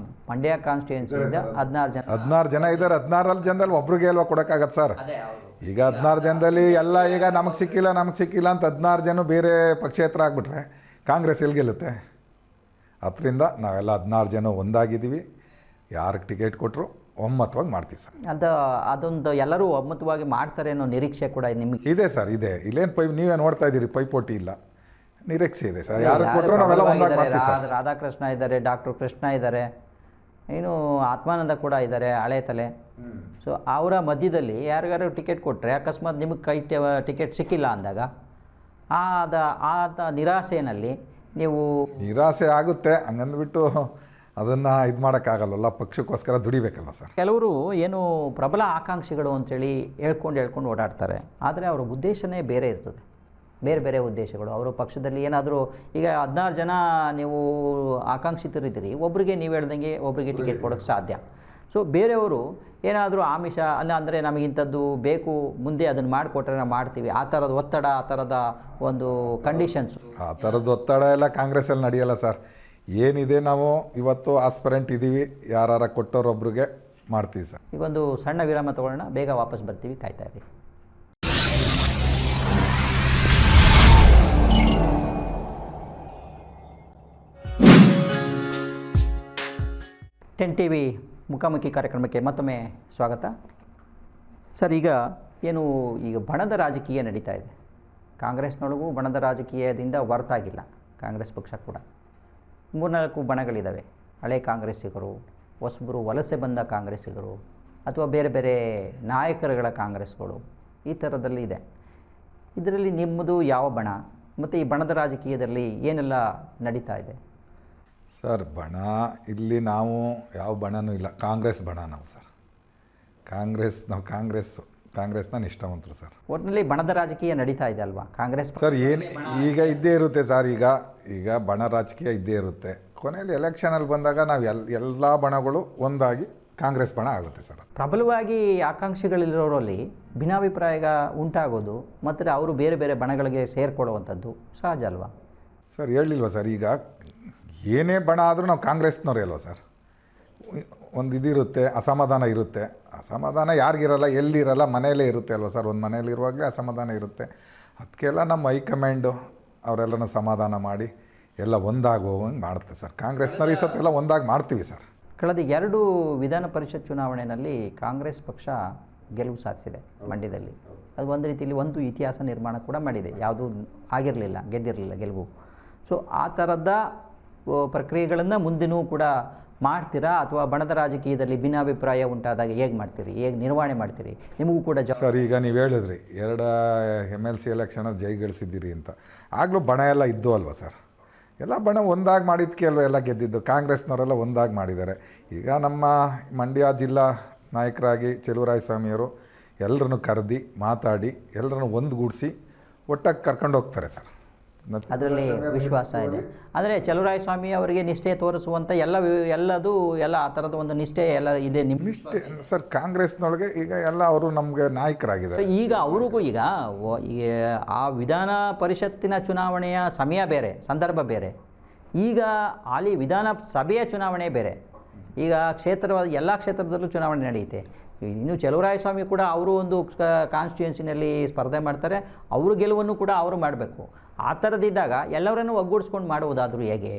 Speaker 1: ಮಂಡ್ಯ ಕಾನ್ಸ್ಟಿಟ್ಯೂನ್ಸಿಯಿಂದ 16
Speaker 2: ಜನ ಇದ್ದಾರೆ. 16 ಜನದಲ್ಲಿ ಒಬ್ರಿಗೆ ಅಲ್ವಾ ಕೊಡೋಕ್ಕಾಗತ್ತೆ ಸರ್? ಈಗ 16 ಜನದಲ್ಲಿ ಎಲ್ಲ ಈಗ ನಮಗೆ ಸಿಕ್ಕಿಲ್ಲ ಅಂತ 16 ಜನ ಬೇರೆ ಪಕ್ಷೇತರ ಆಗಿಬಿಟ್ರೆ ಕಾಂಗ್ರೆಸ್ ಎಲ್ಲಿ ಗೆಲ್ಲುತ್ತೆ? ಅದರಿಂದ ನಾವೆಲ್ಲ 16 ಜನ ಒಂದಾಗಿದ್ದೀವಿ. ಯಾರಿಗೆ ಟಿಕೆಟ್ ಕೊಟ್ಟರು ಒಮ್ಮತವಾಗಿ ಮಾಡ್ತೀವಿ ಸರ್.
Speaker 1: ಅದೊಂದು ಎಲ್ಲರೂ ಒಮ್ಮತವಾಗಿ ಮಾಡ್ತಾರೆ ಅನ್ನೋ ನಿರೀಕ್ಷೆ ಕೂಡ ನಿಮಗೆ
Speaker 2: ಇದೆ ಸರ್, ಇದೆ. ಇಲ್ಲೇನು ನೀವೇ ನೋಡ್ತಾ ಇದ್ದೀರಿ, ಪೈಪೋಟಿ ಇಲ್ಲ, ನಿರೀಕ್ಷೆ ಇದೆ ಸರ್. ಯಾರು ಕೊಟ್ಟರು ನಾವೆಲ್ಲ ಒಂದಾಗಿ ಮಾಡ್ತೀವಿ ಸರ್.
Speaker 1: ರಾಧಾಕೃಷ್ಣ ಇದ್ದಾರೆ, ಡಾಕ್ಟರ್ ಕೃಷ್ಣ ಇದ್ದಾರೆ, ಇನ್ನು ಆತ್ಮಾನಂದ ಕೂಡ ಇದ್ದಾರೆ, ಹಳೆ ತಲೆ. ಸೊ ಅವರ ಮಧ್ಯದಲ್ಲಿ ಯಾರಿಗಾರು ಟಿಕೆಟ್ ಕೊಟ್ಟರೆ ಅಕಸ್ಮಾತ್ ನಿಮಗೆ ಟಿಕೆಟ್ ಸಿಕ್ಕಿಲ್ಲ ಅಂದಾಗ ಆದ ನಿರಾಸೆಯಲ್ಲಿ ನೀವು
Speaker 2: ನಿರಾಸೆ ಆಗುತ್ತೆ. ಹಂಗಂದ್ಬಿಟ್ಟು ಅದನ್ನು ಇದು ಮಾಡೋಕ್ಕಾಗಲ್ಲ, ಪಕ್ಷಕ್ಕೋಸ್ಕರ ದುಡಿಬೇಕಲ್ಲ ಸರ್.
Speaker 1: ಕೆಲವರು ಏನು ಪ್ರಬಲ ಆಕಾಂಕ್ಷಿಗಳು ಅಂಥೇಳಿ ಹೇಳ್ಕೊಂಡು ಓಡಾಡ್ತಾರೆ, ಆದರೆ ಅವರ ಉದ್ದೇಶನೇ ಬೇರೆ ಇರ್ತದೆ, ಬೇರೆ ಬೇರೆ ಉದ್ದೇಶಗಳು. ಅವರು ಪಕ್ಷದಲ್ಲಿ ಏನಾದರೂ ಈಗ 16 ಜನ ನೀವು ಆಕಾಂಕ್ಷಿತರಿದ್ದೀರಿ, ಒಬ್ಬರಿಗೆ ನೀವು ಹೇಳ್ದಂಗೆ ಒಬ್ಬರಿಗೆ ಟಿಕೆಟ್ ಕೊಡೋಕ್ಕೆ ಸಾಧ್ಯ. ಸೊ ಬೇರೆಯವರು ಏನಾದರೂ ಆಮಿಷ ಅಂದರೆ ನಮಗಿಂಥದ್ದು ಬೇಕು, ಮುಂದೆ ಅದನ್ನು ಮಾಡಿಕೊಟ್ರೆ ನಾವು ಮಾಡ್ತೀವಿ, ಆ ಥರದ ಒತ್ತಡ, ಆ ಥರದ ಒಂದು ಕಂಡೀಷನ್ಸು,
Speaker 2: ಆ ಥರದ್ದು ಒತ್ತಡ ಎಲ್ಲ ಕಾಂಗ್ರೆಸ್ಸಲ್ಲಿ ನಡೆಯಲ್ಲ ಸರ್. ಏನಿದೆ ನಾವು ಇವತ್ತು ಆಸ್ಪರೆಂಟ್ ಇದ್ದೀವಿ, ಯಾರು ಕೊಟ್ಟೋರೊಬ್ರಿಗೆ ಮಾಡ್ತೀವಿ ಸರ್.
Speaker 1: ಈಗೊಂದು ಸಣ್ಣ ವಿರಾಮ ತೊಗೊಳ್ಳೋಣ, ಬೇಗ ವಾಪಸ್ ಬರ್ತೀವಿ, ಕಾಯ್ತಾ ಇರಿ. 10 TV ಮುಖಾಮುಖಿ ಕಾರ್ಯಕ್ರಮಕ್ಕೆ ಮತ್ತೊಮ್ಮೆ ಸ್ವಾಗತ. ಸರ್, ಈಗ ಬಣದ ರಾಜಕೀಯ ನಡೀತಾ ಇದೆ. ಕಾಂಗ್ರೆಸ್ನೊಳಗೂ ಬಣದ ರಾಜಕೀಯದಿಂದ ಹೊರತಾಗಿಲ್ಲ ಕಾಂಗ್ರೆಸ್ ಪಕ್ಷ ಕೂಡ. 3-4 ಬಣಗಳಿದ್ದಾವೆ. ಹಳೆ ಕಾಂಗ್ರೆಸ್ಸಿಗರು, ಹೊಸಬರು, ವಲಸೆ ಬಂದ ಕಾಂಗ್ರೆಸ್ಸಿಗರು, ಅಥವಾ ಬೇರೆ ಬೇರೆ ನಾಯಕರುಗಳ ಕಾಂಗ್ರೆಸ್ಗಳು, ಈ ಥರದಲ್ಲಿ ಇದೆ. ಇದರಲ್ಲಿ ನಿಮ್ಮದು ಯಾವ ಬಣ ಮತ್ತು ಈ ಬಣದ ರಾಜಕೀಯದಲ್ಲಿ ಏನೆಲ್ಲ ನಡೀತಾ ಇದೆ?
Speaker 2: ಸರ್, ಬಣ ಇಲ್ಲಿ ನಾವು ಯಾವ ಬಣನೂ ಇಲ್ಲ, ಕಾಂಗ್ರೆಸ್ ಬಣ ನಾವು ಸರ್. ನಾವು ಕಾಂಗ್ರೆಸ್ನ ನಿಷ್ಠಾವಂತರು ಸರ್.
Speaker 1: ಒಟ್ಟಿನಲ್ಲಿ ಬಣದ ರಾಜಕೀಯ ನಡೀತಾ ಇದೆ ಅಲ್ವಾ ಕಾಂಗ್ರೆಸ್
Speaker 2: ಸರ್? ಏನು ಈಗ ಇದ್ದೇ ಇರುತ್ತೆ ಸರ್. ಈಗ ಬಣ ರಾಜಕೀಯ ಇದ್ದೇ ಇರುತ್ತೆ. ಕೊನೆಯಲ್ಲಿ ಎಲೆಕ್ಷನಲ್ಲಿ ಬಂದಾಗ ನಾವು ಎಲ್ಲ ಬಣಗಳು ಒಂದಾಗಿ ಕಾಂಗ್ರೆಸ್ ಬಣ ಆಗುತ್ತೆ ಸರ್.
Speaker 1: ಪ್ರಬಲವಾಗಿ ಆಕಾಂಕ್ಷಿಗಳಿರೋರಲ್ಲಿ ಭಿನ್ನಾಭಿಪ್ರಾಯ ಉಂಟಾಗೋದು ಮತ್ತು ಅವರು ಬೇರೆ ಬೇರೆ ಬಣಗಳಿಗೆ ಸೇರಿಕೊಳ್ಳುವಂಥದ್ದು ಸಹಜ ಅಲ್ವಾ
Speaker 2: ಸರ್? ಹೇಳಿಲ್ವ ಸರ್, ಈಗ ಏನೇ ಬಣ ಆದರೂ ನಾವು ಕಾಂಗ್ರೆಸ್ನವ್ರೇ ಅಲ್ವ ಸರ್. ಒಂದು ಇದಿರುತ್ತೆ, ಅಸಮಾಧಾನ ಇರುತ್ತೆ. ಅಸಮಾಧಾನ ಯಾರಿಗಿರಲ್ಲ, ಎಲ್ಲಿರಲ್ಲ, ಮನೆಯಲ್ಲೇ ಇರುತ್ತೆ ಅಲ್ವ ಸರ್. ಒಂದು ಮನೆಯಲ್ಲಿರುವಾಗಲೇ ಅಸಮಾಧಾನ ಇರುತ್ತೆ. ಅದಕ್ಕೆಲ್ಲ ನಮ್ಮ ಹೈಕಮಾಂಡು ಅವರೆಲ್ಲನೂ ಸಮಾಧಾನ ಮಾಡಿ ಎಲ್ಲ ಒಂದಾಗುವಂಗೆ ಮಾಡುತ್ತೆ ಸರ್. ಕಾಂಗ್ರೆಸ್ನವ್ರು ಈ ಸತ್ತು ಎಲ್ಲ ಒಂದಾಗಿ ಮಾಡ್ತೀವಿ ಸರ್.
Speaker 1: ಕಳೆದ 2 ವಿಧಾನ ಪರಿಷತ್ ಚುನಾವಣೆಯಲ್ಲಿ ಕಾಂಗ್ರೆಸ್ ಪಕ್ಷ ಗೆಲುವು ಸಾಧಿಸಿದೆ ಮಂಡ್ಯದಲ್ಲಿ. ಅದು ಒಂದು ರೀತಿಯಲ್ಲಿ ಒಂದು ಇತಿಹಾಸ ನಿರ್ಮಾಣ ಕೂಡ ಮಾಡಿದೆ. ಯಾವುದೂ ಆಗಿರಲಿಲ್ಲ, ಗೆದ್ದಿರಲಿಲ್ಲ ಗೆಲುವು. ಸೊ ಆ ಥರದ ಪ್ರಕ್ರಿಯೆಗಳನ್ನು ಮುಂದಿನೂ ಕೂಡ ಮಾಡ್ತೀರಾ, ಅಥವಾ ಬಣದ ರಾಜಕೀಯದಲ್ಲಿ ಭಿನ್ನಾಭಿಪ್ರಾಯ ಉಂಟಾದಾಗ ಹೇಗೆ ಮಾಡ್ತೀರಿ, ಹೇಗೆ ನಿರ್ವಹಣೆ ಮಾಡ್ತೀರಿ? ನಿಮಗೂ ಕೂಡ
Speaker 2: ಸರ್, ಈಗ ನೀವು ಹೇಳಿದ್ರಿ 2 MLC ಎಲೆಕ್ಷನ್ ಜೈಗಳಿಸಿದ್ದೀರಿ ಅಂತ. ಆಗಲೂ ಬಣ ಎಲ್ಲ ಇದ್ದು ಅಲ್ವ ಸರ್? ಎಲ್ಲ ಬಣ ಒಂದಾಗಿ ಮಾಡಿದ್ದಕ್ಕೆ ಅಲ್ವ ಎಲ್ಲ ಗೆದ್ದಿದ್ದು. ಕಾಂಗ್ರೆಸ್ನವರೆಲ್ಲ ಒಂದಾಗಿ ಮಾಡಿದ್ದಾರೆ. ಈಗ ನಮ್ಮ ಮಂಡ್ಯ ಜಿಲ್ಲಾ ನಾಯಕರಾಗಿ ಚೆಲುವರಾಯಸ್ವಾಮಿಯವರು ಎಲ್ಲರನ್ನು ಕರೆದಿ ಮಾತಾಡಿ ಎಲ್ಲರನ್ನು ಒಂದುಗೂಡಿಸಿ ಒಟ್ಟಾಗಿ ಕರ್ಕೊಂಡು ಹೋಗ್ತಾರೆ ಸರ್.
Speaker 1: ಅದರಲ್ಲಿ ವಿಶ್ವಾಸ ಇದೆ. ಆದರೆ ಚೆಲುವರಾಯಸ್ವಾಮಿ ಅವರಿಗೆ ನಿಷ್ಠೆ ತೋರಿಸುವಂಥ ಎಲ್ಲ ಆ ಥರದ ಒಂದು ನಿಷ್ಠೆ ಎಲ್ಲ ಇದೆ. ನಿಮ್ಮ
Speaker 2: ನಿಷ್ಠೆ ಸರ್, ಕಾಂಗ್ರೆಸ್ನೊಳಗೆ ಈಗ ಎಲ್ಲ ಅವರು ನಮಗೆ ನಾಯಕರಾಗಿದ್ದಾರೆ.
Speaker 1: ಈಗ ಅವ್ರಿಗೂ ಈಗ ಆ ವಿಧಾನ ಪರಿಷತ್ತಿನ ಚುನಾವಣೆಯ ಸಮಯ ಬೇರೆ, ಸಂದರ್ಭ ಬೇರೆ. ಈಗ ಅಲ್ಲಿ ವಿಧಾನಸಭೆಯ ಚುನಾವಣೆ ಬೇರೆ. ಈಗ ಎಲ್ಲ ಕ್ಷೇತ್ರದಲ್ಲೂ ಚುನಾವಣೆ ನಡೆಯುತ್ತೆ. ಇನ್ನು ಚೆಲುವರಾಯಸ್ವಾಮಿ ಕೂಡ ಅವರು ಒಂದು ಕಾನ್ಸ್ಟಿಟ್ಯೂನ್ಸಿನಲ್ಲಿ ಸ್ಪರ್ಧೆ ಮಾಡ್ತಾರೆ. ಅವರು ಗೆಲುವನ್ನು ಕೂಡ ಅವರು ಮಾಡಬೇಕು. ಆ ಥರದಿದ್ದಾಗ ಎಲ್ಲರನ್ನೂ ಒಗ್ಗೂಡಿಸ್ಕೊಂಡು ಮಾಡುವುದಾದರೂ ಹೇಗೆ?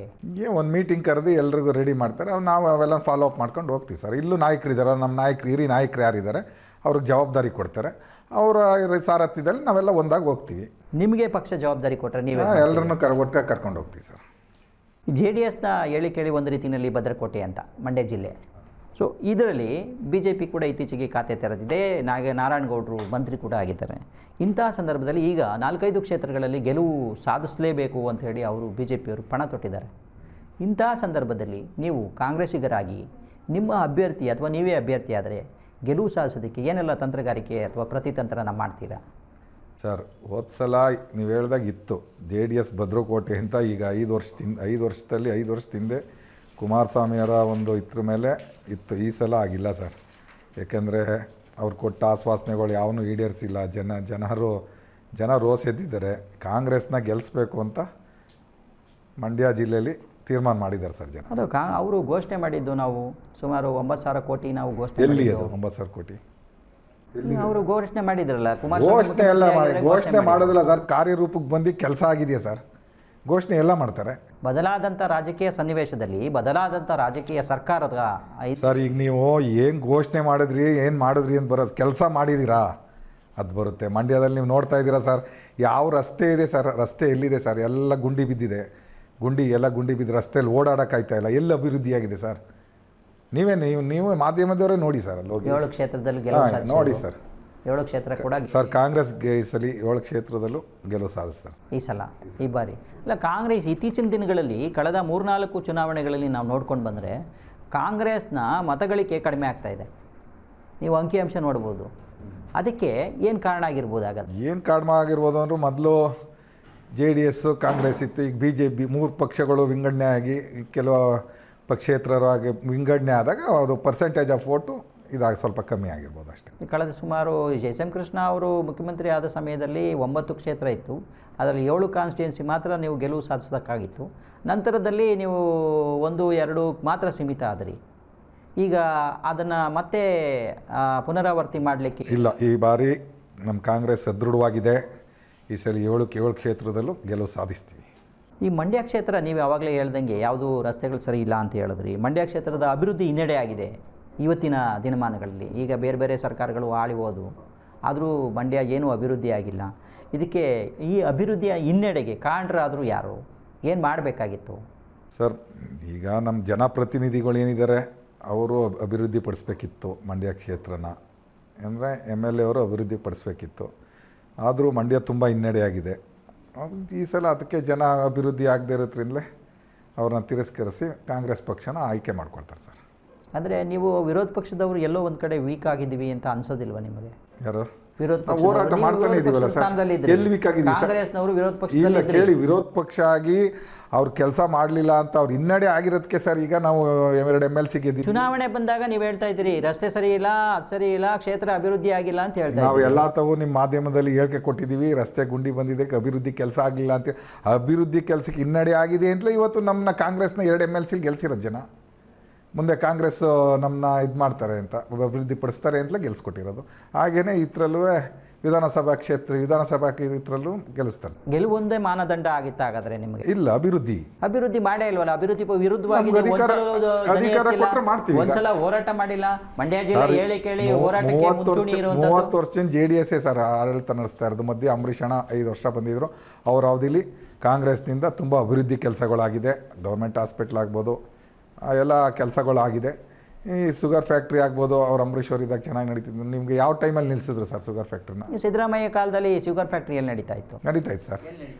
Speaker 2: ಒಂದು ಮೀಟಿಂಗ್ ಕರೆದು ಎಲ್ರಿಗೂ ರೆಡಿ ಮಾಡ್ತಾರೆ. ನಾವು ಅವೆಲ್ಲ ಫಾಲೋ ಅಪ್ ಮಾಡ್ಕೊಂಡು ಹೋಗ್ತೀವಿ ಸರ್. ಇಲ್ಲೂ ನಾಯಕರಿದ್ದಾರೆ, ನಮ್ಮ ಹಿರಿಯ ನಾಯಕರು ಯಾರಿದ್ದಾರೆ ಅವ್ರಿಗೆ ಜವಾಬ್ದಾರಿ ಕೊಡ್ತಾರೆ. ಅವರ ಸಾರಥ್ಯದಲ್ಲಿ ನಾವೆಲ್ಲ ಒಂದಾಗಿ ಹೋಗ್ತೀವಿ.
Speaker 1: ನಿಮಗೆ ಪಕ್ಷ ಜವಾಬ್ದಾರಿ ಕೊಟ್ಟರೆ ನೀವೇ
Speaker 2: ಎಲ್ಲರನ್ನೂ ಒಟ್ಟಿಗೆ ಕರ್ಕೊಂಡು ಹೋಗ್ತೀವಿ ಸರ್.
Speaker 1: JDSನ ಕೇಳಿ ಒಂದು ರೀತಿಯಲ್ಲಿ ಭದ್ರಕೋಟೆ ಅಂತ ಮಂಡ್ಯ ಜಿಲ್ಲೆ. ಸೊ ಇದರಲ್ಲಿ BJP ಕೂಡ ಇತ್ತೀಚೆಗೆ ಖಾತೆ ತೆರೆದಿದೆ. ನಾರಾಯಣಗೌಡರು ಮಂತ್ರಿ ಕೂಡ ಆಗಿದ್ದಾರೆ. ಇಂತಹ ಸಂದರ್ಭದಲ್ಲಿ ಈಗ 4-5 ಕ್ಷೇತ್ರಗಳಲ್ಲಿ ಗೆಲುವು ಸಾಧಿಸಲೇಬೇಕು ಅಂತ ಹೇಳಿ ಅವರು BJPಯವರು ಪಣ ತೊಟ್ಟಿದ್ದಾರೆ. ಇಂತಹ ಸಂದರ್ಭದಲ್ಲಿ ನೀವು ಕಾಂಗ್ರೆಸ್ಸಿಗರಾಗಿ ನಿಮ್ಮ ಅಭ್ಯರ್ಥಿ ಅಥವಾ ನೀವೇ ಅಭ್ಯರ್ಥಿ ಆದರೆ ಗೆಲುವು ಸಾಧಿಸೋದಕ್ಕೆ ಏನೆಲ್ಲ ತಂತ್ರಗಾರಿಕೆ ಅಥವಾ ಪ್ರತಿತಂತ್ರನ ಮಾಡ್ತೀರಾ?
Speaker 2: ಸರ್, ಹೋದ ಸಲ ನೀವು ಹೇಳ್ದಾಗ ಇತ್ತು JDS ಭದ್ರಕೋಟೆ ಅಂತ. ಈಗ 5 ವರ್ಷದ ಹಿಂದೆ ಕುಮಾರಸ್ವಾಮಿಯವರ ಒಂದು ಇದ್ರ ಮೇಲೆ ಇತ್ತು. ಈ ಸಲ ಆಗಿಲ್ಲ ಸರ್. ಏಕೆಂದರೆ ಅವ್ರು ಕೊಟ್ಟ ಆಶ್ವಾಸನೆಗಳು ಯಾವನ್ನೂ ಈಡೇರಿಸಿಲ್ಲ. ಜನ ರೋಸ್ ಎದ್ದಿದ್ದಾರೆ. ಕಾಂಗ್ರೆಸ್ನ ಗೆಲ್ಲಿಸ್ಬೇಕು ಅಂತ ಮಂಡ್ಯ ಜಿಲ್ಲೆಯಲ್ಲಿ ತೀರ್ಮಾನ ಮಾಡಿದ್ದಾರೆ ಸರ್ ಜನ.
Speaker 1: ಅದು ಅವರು ಘೋಷಣೆ ಮಾಡಿದ್ದು ನಾವು ಸುಮಾರು 9,000 ಕೋಟಿ ನಾವು ಘೋಷಣೆ.
Speaker 2: ಎಲ್ಲಿ ಅದು 9,000 ಕೋಟಿ?
Speaker 1: ಅವರು ಘೋಷಣೆ ಮಾಡಿದ್ರಲ್ಲ
Speaker 2: ಘೋಷಣೆ ಮಾಡೋದಿಲ್ಲ ಸರ್. ಕಾರ್ಯರೂಪಕ್ಕೆ ಬಂದು ಕೆಲಸ ಆಗಿದೆಯಾ ಸರ್? ಘೋಷಣೆ ಎಲ್ಲ ಮಾಡ್ತಾರೆ.
Speaker 1: ಬದಲಾದಂಥ ರಾಜಕೀಯ ಸನ್ನಿವೇಶದಲ್ಲಿ ಬದಲಾದಂಥ ರಾಜಕೀಯ ಸರ್ಕಾರದ
Speaker 2: ಸರ್ ಈಗ ನೀವು ಏನು ಘೋಷಣೆ ಮಾಡಿದ್ರಿ ಏನು ಮಾಡಿದ್ರಿ ಅಂತ ಬರೋದು, ಕೆಲಸ ಮಾಡಿದ್ದೀರಾ ಅದು ಬರುತ್ತೆ. ಮಂಡ್ಯದಲ್ಲಿ ನೀವು ನೋಡ್ತಾ ಇದ್ದೀರಾ ಸರ್, ಯಾವ ರಸ್ತೆ ಇದೆ ಸರ್, ರಸ್ತೆ ಎಲ್ಲಿದೆ ಸರ್, ಎಲ್ಲ ಗುಂಡಿ ಬಿದ್ದಿದೆ, ಎಲ್ಲ ಗುಂಡಿ ಬಿದ್ದು ರಸ್ತೆಯಲ್ಲಿ ಓಡಾಡೋಕ್ಕಾಯ್ತಾ ಇಲ್ಲ, ಎಲ್ಲಿ ಅಭಿವೃದ್ಧಿಯಾಗಿದೆ ಸರ್? ನೀವು ಮಾಧ್ಯಮದವರೇ ನೋಡಿ ಸರ್, ಅಲ್ಲಿ ಹೋಗಿ
Speaker 1: 7 ಕ್ಷೇತ್ರದಲ್ಲಿ ಗೆಲುವು ಸಾಧಿಸಿದ್ರು.
Speaker 2: ನೋಡಿ ಸರ್,
Speaker 1: 7 ಕ್ಷೇತ್ರ ಕೂಡ
Speaker 2: ಸರ್ ಕಾಂಗ್ರೆಸ್ ಈ ಸಲ 7 ಕ್ಷೇತ್ರದಲ್ಲೂ ಗೆಲುವು ಸಾಧಿಸ್ತಾರೆ
Speaker 1: ಈ ಸಲ, ಈ ಬಾರಿ. ಅಲ್ಲ, ಕಾಂಗ್ರೆಸ್ ಇತ್ತೀಚಿನ ದಿನಗಳಲ್ಲಿ ಕಳೆದ 3-4 ಚುನಾವಣೆಗಳಲ್ಲಿ ನಾವು ನೋಡ್ಕೊಂಡು ಬಂದರೆ ಕಾಂಗ್ರೆಸ್ನ ಮತಗಳಿಕೆ ಕಡಿಮೆ ಆಗ್ತಾ ಇದೆ. ನೀವು ಅಂಕಿಅಂಶ ನೋಡ್ಬೋದು. ಅದಕ್ಕೆ ಏನು ಕಾರಣ ಆಗಿರ್ಬೋದು? ಹಾಗಾದ್ರೆ
Speaker 2: ಏನು ಕಾರಣ ಆಗಿರ್ಬೋದು ಅಂದ್ರೆ, ಮೊದಲು JDS ಕಾಂಗ್ರೆಸ್ ಇತ್ತು, ಈಗ BJP 3 ಪಕ್ಷಗಳು ವಿಂಗಡಣೆ ಆಗಿ ಕೆಲವು ಪಕ್ಷೇತರರಾಗಿ ವಿಂಗಡಣೆ ಆದಾಗ ಅದು ಪರ್ಸೆಂಟೇಜ್ ಆಫ್ ವೋಟು ಇದಾಗ ಸ್ವಲ್ಪ ಕಮ್ಮಿ ಆಗಿರ್ಬೋದು ಅಷ್ಟೇ.
Speaker 1: ಕಳೆದ ಸುಮಾರು ಎಸ್.ಎಂ. ಕೃಷ್ಣ ಅವರು ಮುಖ್ಯಮಂತ್ರಿ ಆದ ಸಮಯದಲ್ಲಿ 9 ಕ್ಷೇತ್ರ ಇತ್ತು, ಅದರಲ್ಲಿ 7 ಕಾನ್ಸ್ಟಿಟ್ಯೂನ್ಸಿ ಮಾತ್ರ ನೀವು ಗೆಲುವು ಸಾಧಿಸೋದಕ್ಕಾಗಿತ್ತು. ನಂತರದಲ್ಲಿ ನೀವು 1-2 ಮಾತ್ರ ಸೀಮಿತ ಆದ್ರಿ. ಈಗ ಅದನ್ನು ಮತ್ತೆ ಪುನರಾವರ್ತಿ ಮಾಡಲಿಕ್ಕೆ
Speaker 2: ಇಲ್ಲ, ಈ ಬಾರಿ ನಮ್ಮ ಕಾಂಗ್ರೆಸ್ ಸದೃಢವಾಗಿದೆ. ಈ ಸಲ 7 ಕ್ಷೇತ್ರದಲ್ಲೂ ಗೆಲುವು ಸಾಧಿಸ್ತೀವಿ.
Speaker 1: ಈ ಮಂಡ್ಯ ಕ್ಷೇತ್ರ ನೀವು ಯಾವಾಗಲೇ ಹೇಳ್ದಂಗೆ ಯಾವುದು ರಸ್ತೆಗಳು ಸರಿ ಇಲ್ಲ ಅಂತ ಹೇಳಿದ್ರಿ. ಮಂಡ್ಯ ಕ್ಷೇತ್ರದ ಅಭಿವೃದ್ಧಿ ಹಿನ್ನಡೆ ಆಗಿದೆ ಇವತ್ತಿನ ದಿನಮಾನಗಳಲ್ಲಿ. ಈಗ ಬೇರೆ ಬೇರೆ ಸರ್ಕಾರಗಳು ಆಳಿ ಹೋದವು, ಆದರೂ ಮಂಡ್ಯ ಏನೂ ಅಭಿವೃದ್ಧಿ ಆಗಿಲ್ಲ. ಇದಕ್ಕೆ ಈ ಅಭಿವೃದ್ಧಿಯ ಹಿನ್ನಡೆಗೆ ಕಾರಣರಾದರೂ ಯಾರು? ಏನು ಮಾಡಬೇಕಾಗಿತ್ತು
Speaker 2: ಸರ್? ಈಗ ನಮ್ಮ ಜನಪ್ರತಿನಿಧಿಗಳು ಏನಿದ್ದಾರೆ ಅವರು ಅಭಿವೃದ್ಧಿ ಪಡಿಸ್ಬೇಕಿತ್ತು ಮಂಡ್ಯ ಕ್ಷೇತ್ರನ, ಅಂದರೆ MLA ಅವರು ಅಭಿವೃದ್ಧಿ ಪಡಿಸ್ಬೇಕಿತ್ತು. ಆದರೂ ಮಂಡ್ಯ ತುಂಬ ಹಿನ್ನಡೆಯಾಗಿದೆ. ಈ ಸಲ ಅದಕ್ಕೆ ಜನ ಅಭಿವೃದ್ಧಿ ಆಗದೇ ಇರೋದ್ರಿಂದಲೇ ಅವ್ರನ್ನ ತಿರಸ್ಕರಿಸಿ ಕಾಂಗ್ರೆಸ್ ಪಕ್ಷನ ಆಯ್ಕೆ ಮಾಡ್ಕೊಳ್ತಾರೆ ಸರ್.
Speaker 1: ಅಂದರೆ ನೀವು ವಿರೋಧ ಪಕ್ಷದವರು ಎಲ್ಲೋ ಒಂದು ಕಡೆ ವೀಕ್ ಆಗಿದ್ದೀವಿ ಅಂತ ಅನ್ಸೋದಿಲ್ವ ನಿಮಗೆ?
Speaker 2: ಯಾರು
Speaker 1: ವಿರೋಧ ಪಕ್ಷ
Speaker 2: ಹೋರಾಟ ಮಾಡ್ತಾನೆ ಇದೀವಲ್ಲ ಸರ್, ಎಲ್ಲಿ ವೀಕ್ ಆಗಿದ್ದೀವಿ ಸರ್?
Speaker 1: ಕಾಂಗ್ರೆಸ್ನವರು ವಿರೋಧ ಪಕ್ಷ
Speaker 2: ಇಲ್ಲ, ಕೇಳಿ, ವಿರೋಧ ಪಕ್ಷ ಆಗಿ ಅವ್ರು ಕೆಲಸ ಮಾಡಲಿಲ್ಲ ಅಂತ ಅವ್ರು ಹಿನ್ನಡೆ ಆಗಿರೋದಕ್ಕೆ ಸರ್ ಈಗ ನಾವು 2 MLC ಗೆದ್ದಿದ್ದೀವಿ.
Speaker 1: ಚುನಾವಣೆ ಬಂದಾಗ ನೀವು ಹೇಳ್ತಾ ಇದ್ದೀರಿ ರಸ್ತೆ ಸರಿ ಇಲ್ಲ, ಅದು ಸರಿ ಇಲ್ಲ, ಕ್ಷೇತ್ರ ಅಭಿವೃದ್ಧಿ ಆಗಿಲ್ಲ ಅಂತ ಹೇಳ್ತಾ
Speaker 2: ನಾವು ಎಲ್ಲ ತಾವು ನಿಮ್ಮ ಮಾಧ್ಯಮದಲ್ಲಿ ಹೇಳಿಕೆ ಕೊಟ್ಟಿದ್ದೀವಿ, ರಸ್ತೆ ಗುಂಡಿ ಬಂದಿದೆ, ಅಭಿವೃದ್ಧಿ ಕೆಲಸ ಆಗಲಿಲ್ಲ ಅಂತ. ಅಭಿವೃದ್ಧಿ ಕೆಲಸಕ್ಕೆ ಹಿನ್ನಡೆ ಆಗಿದೆ ಅಂತಲೇ ಇವತ್ತು ನಮ್ಮನ್ನ ಕಾಂಗ್ರೆಸ್ನ 2 MLC ಗೆಲ್ಸಿರೋದು ಜನ. ಮುಂದೆ ಕಾಂಗ್ರೆಸ್ ನಮ್ಮನ್ನ ಇದು ಮಾಡ್ತಾರೆ ಅಂತ, ಅಭಿವೃದ್ಧಿ ಪಡಿಸ್ತಾರೆ ಅಂತಲೇ ಗೆಲ್ಸ್ಕೊಟ್ಟಿರೋದು. ಹಾಗೆಯೇ ಇದರಲ್ಲೂ ವಿಧಾನಸಭಾ ಇದರಲ್ಲೂ ಗೆಲ್ಲಿಸ್ತಾರೆ.
Speaker 1: ಗೆಲುವೊಂದೇ ಮಾನದಂಡ ಆಗಿತ್ತು ಹಾಗಾದ್ರೆ ನಿಮಗೆ?
Speaker 2: ಇಲ್ಲ, ಅಭಿವೃದ್ಧಿ
Speaker 1: ಮಾಡೇ ಇಲ್ವಲ್ಲ. ಅಭಿವೃದ್ಧಿ ವಿರುದ್ಧವಾಗಿ
Speaker 2: ಅಧಿಕಾರ ಕೊಟ್ಟರೆ ಮಾಡ್ತೀವಿ.
Speaker 1: ಒಂದ್ಸಲ ಹೋರಾಟ ಮಾಡಿಲ್ಲ. ಮಂಡ್ಯ ಜಿಲ್ಲೆ ಹೇಳಿ ಕೇಳಿ ಹೋರಾಟಕ್ಕೆ ಮುಂಚೂಣಿ ಇರುವಂತ
Speaker 2: 30 ವರ್ಷದಿಂದ JDS ಸರ್ ಆಡಳಿತ ನಡೆಸ್ತಾ ಇರೋದು. ಮಧ್ಯೆ ಅಂಬರೀಷ್ ಅಣ್ಣ 5 ವರ್ಷ ಬಂದಿದ್ರು. ಅವ್ರ ಅವಧಿಲಿ ಕಾಂಗ್ರೆಸ್ನಿಂದ ತುಂಬ ಅಭಿವೃದ್ಧಿ ಕೆಲಸಗಳಾಗಿದೆ. ಗೌರ್ಮೆಂಟ್ ಹಾಸ್ಪಿಟ್ಲ್ ಆಗ್ಬೋದು, ಎಲ್ಲ ಕೆಲಸಗಳಾಗಿದೆ. ಈ ಶುಗರ್ ಫ್ಯಾಕ್ಟ್ರಿ ಆಗ್ಬೋದು, ಅವ್ರು ಅಂಬರೀಷ್ ಅವರು ಇದ್ದಾಗ ಚೆನ್ನಾಗಿ ನಡೀತಿದ್ದು. ನಿಮಗೆ ಯಾವ ಟೈಮಲ್ಲಿ ನಿಲ್ಲಿಸಿದ್ರು ಸರ್ ಶುಗರ್ ಫ್ಯಾಕ್ಟ್ರಿನ?
Speaker 1: ಸಿದ್ದರಾಮಯ್ಯ ಕಾಲದಲ್ಲಿ ಶುಗರ್ ಫ್ಯಾಕ್ಟ್ರಿ ಎಲ್ಲಿ ನಡೀತಾ ಇತ್ತು?
Speaker 2: ಸರ್,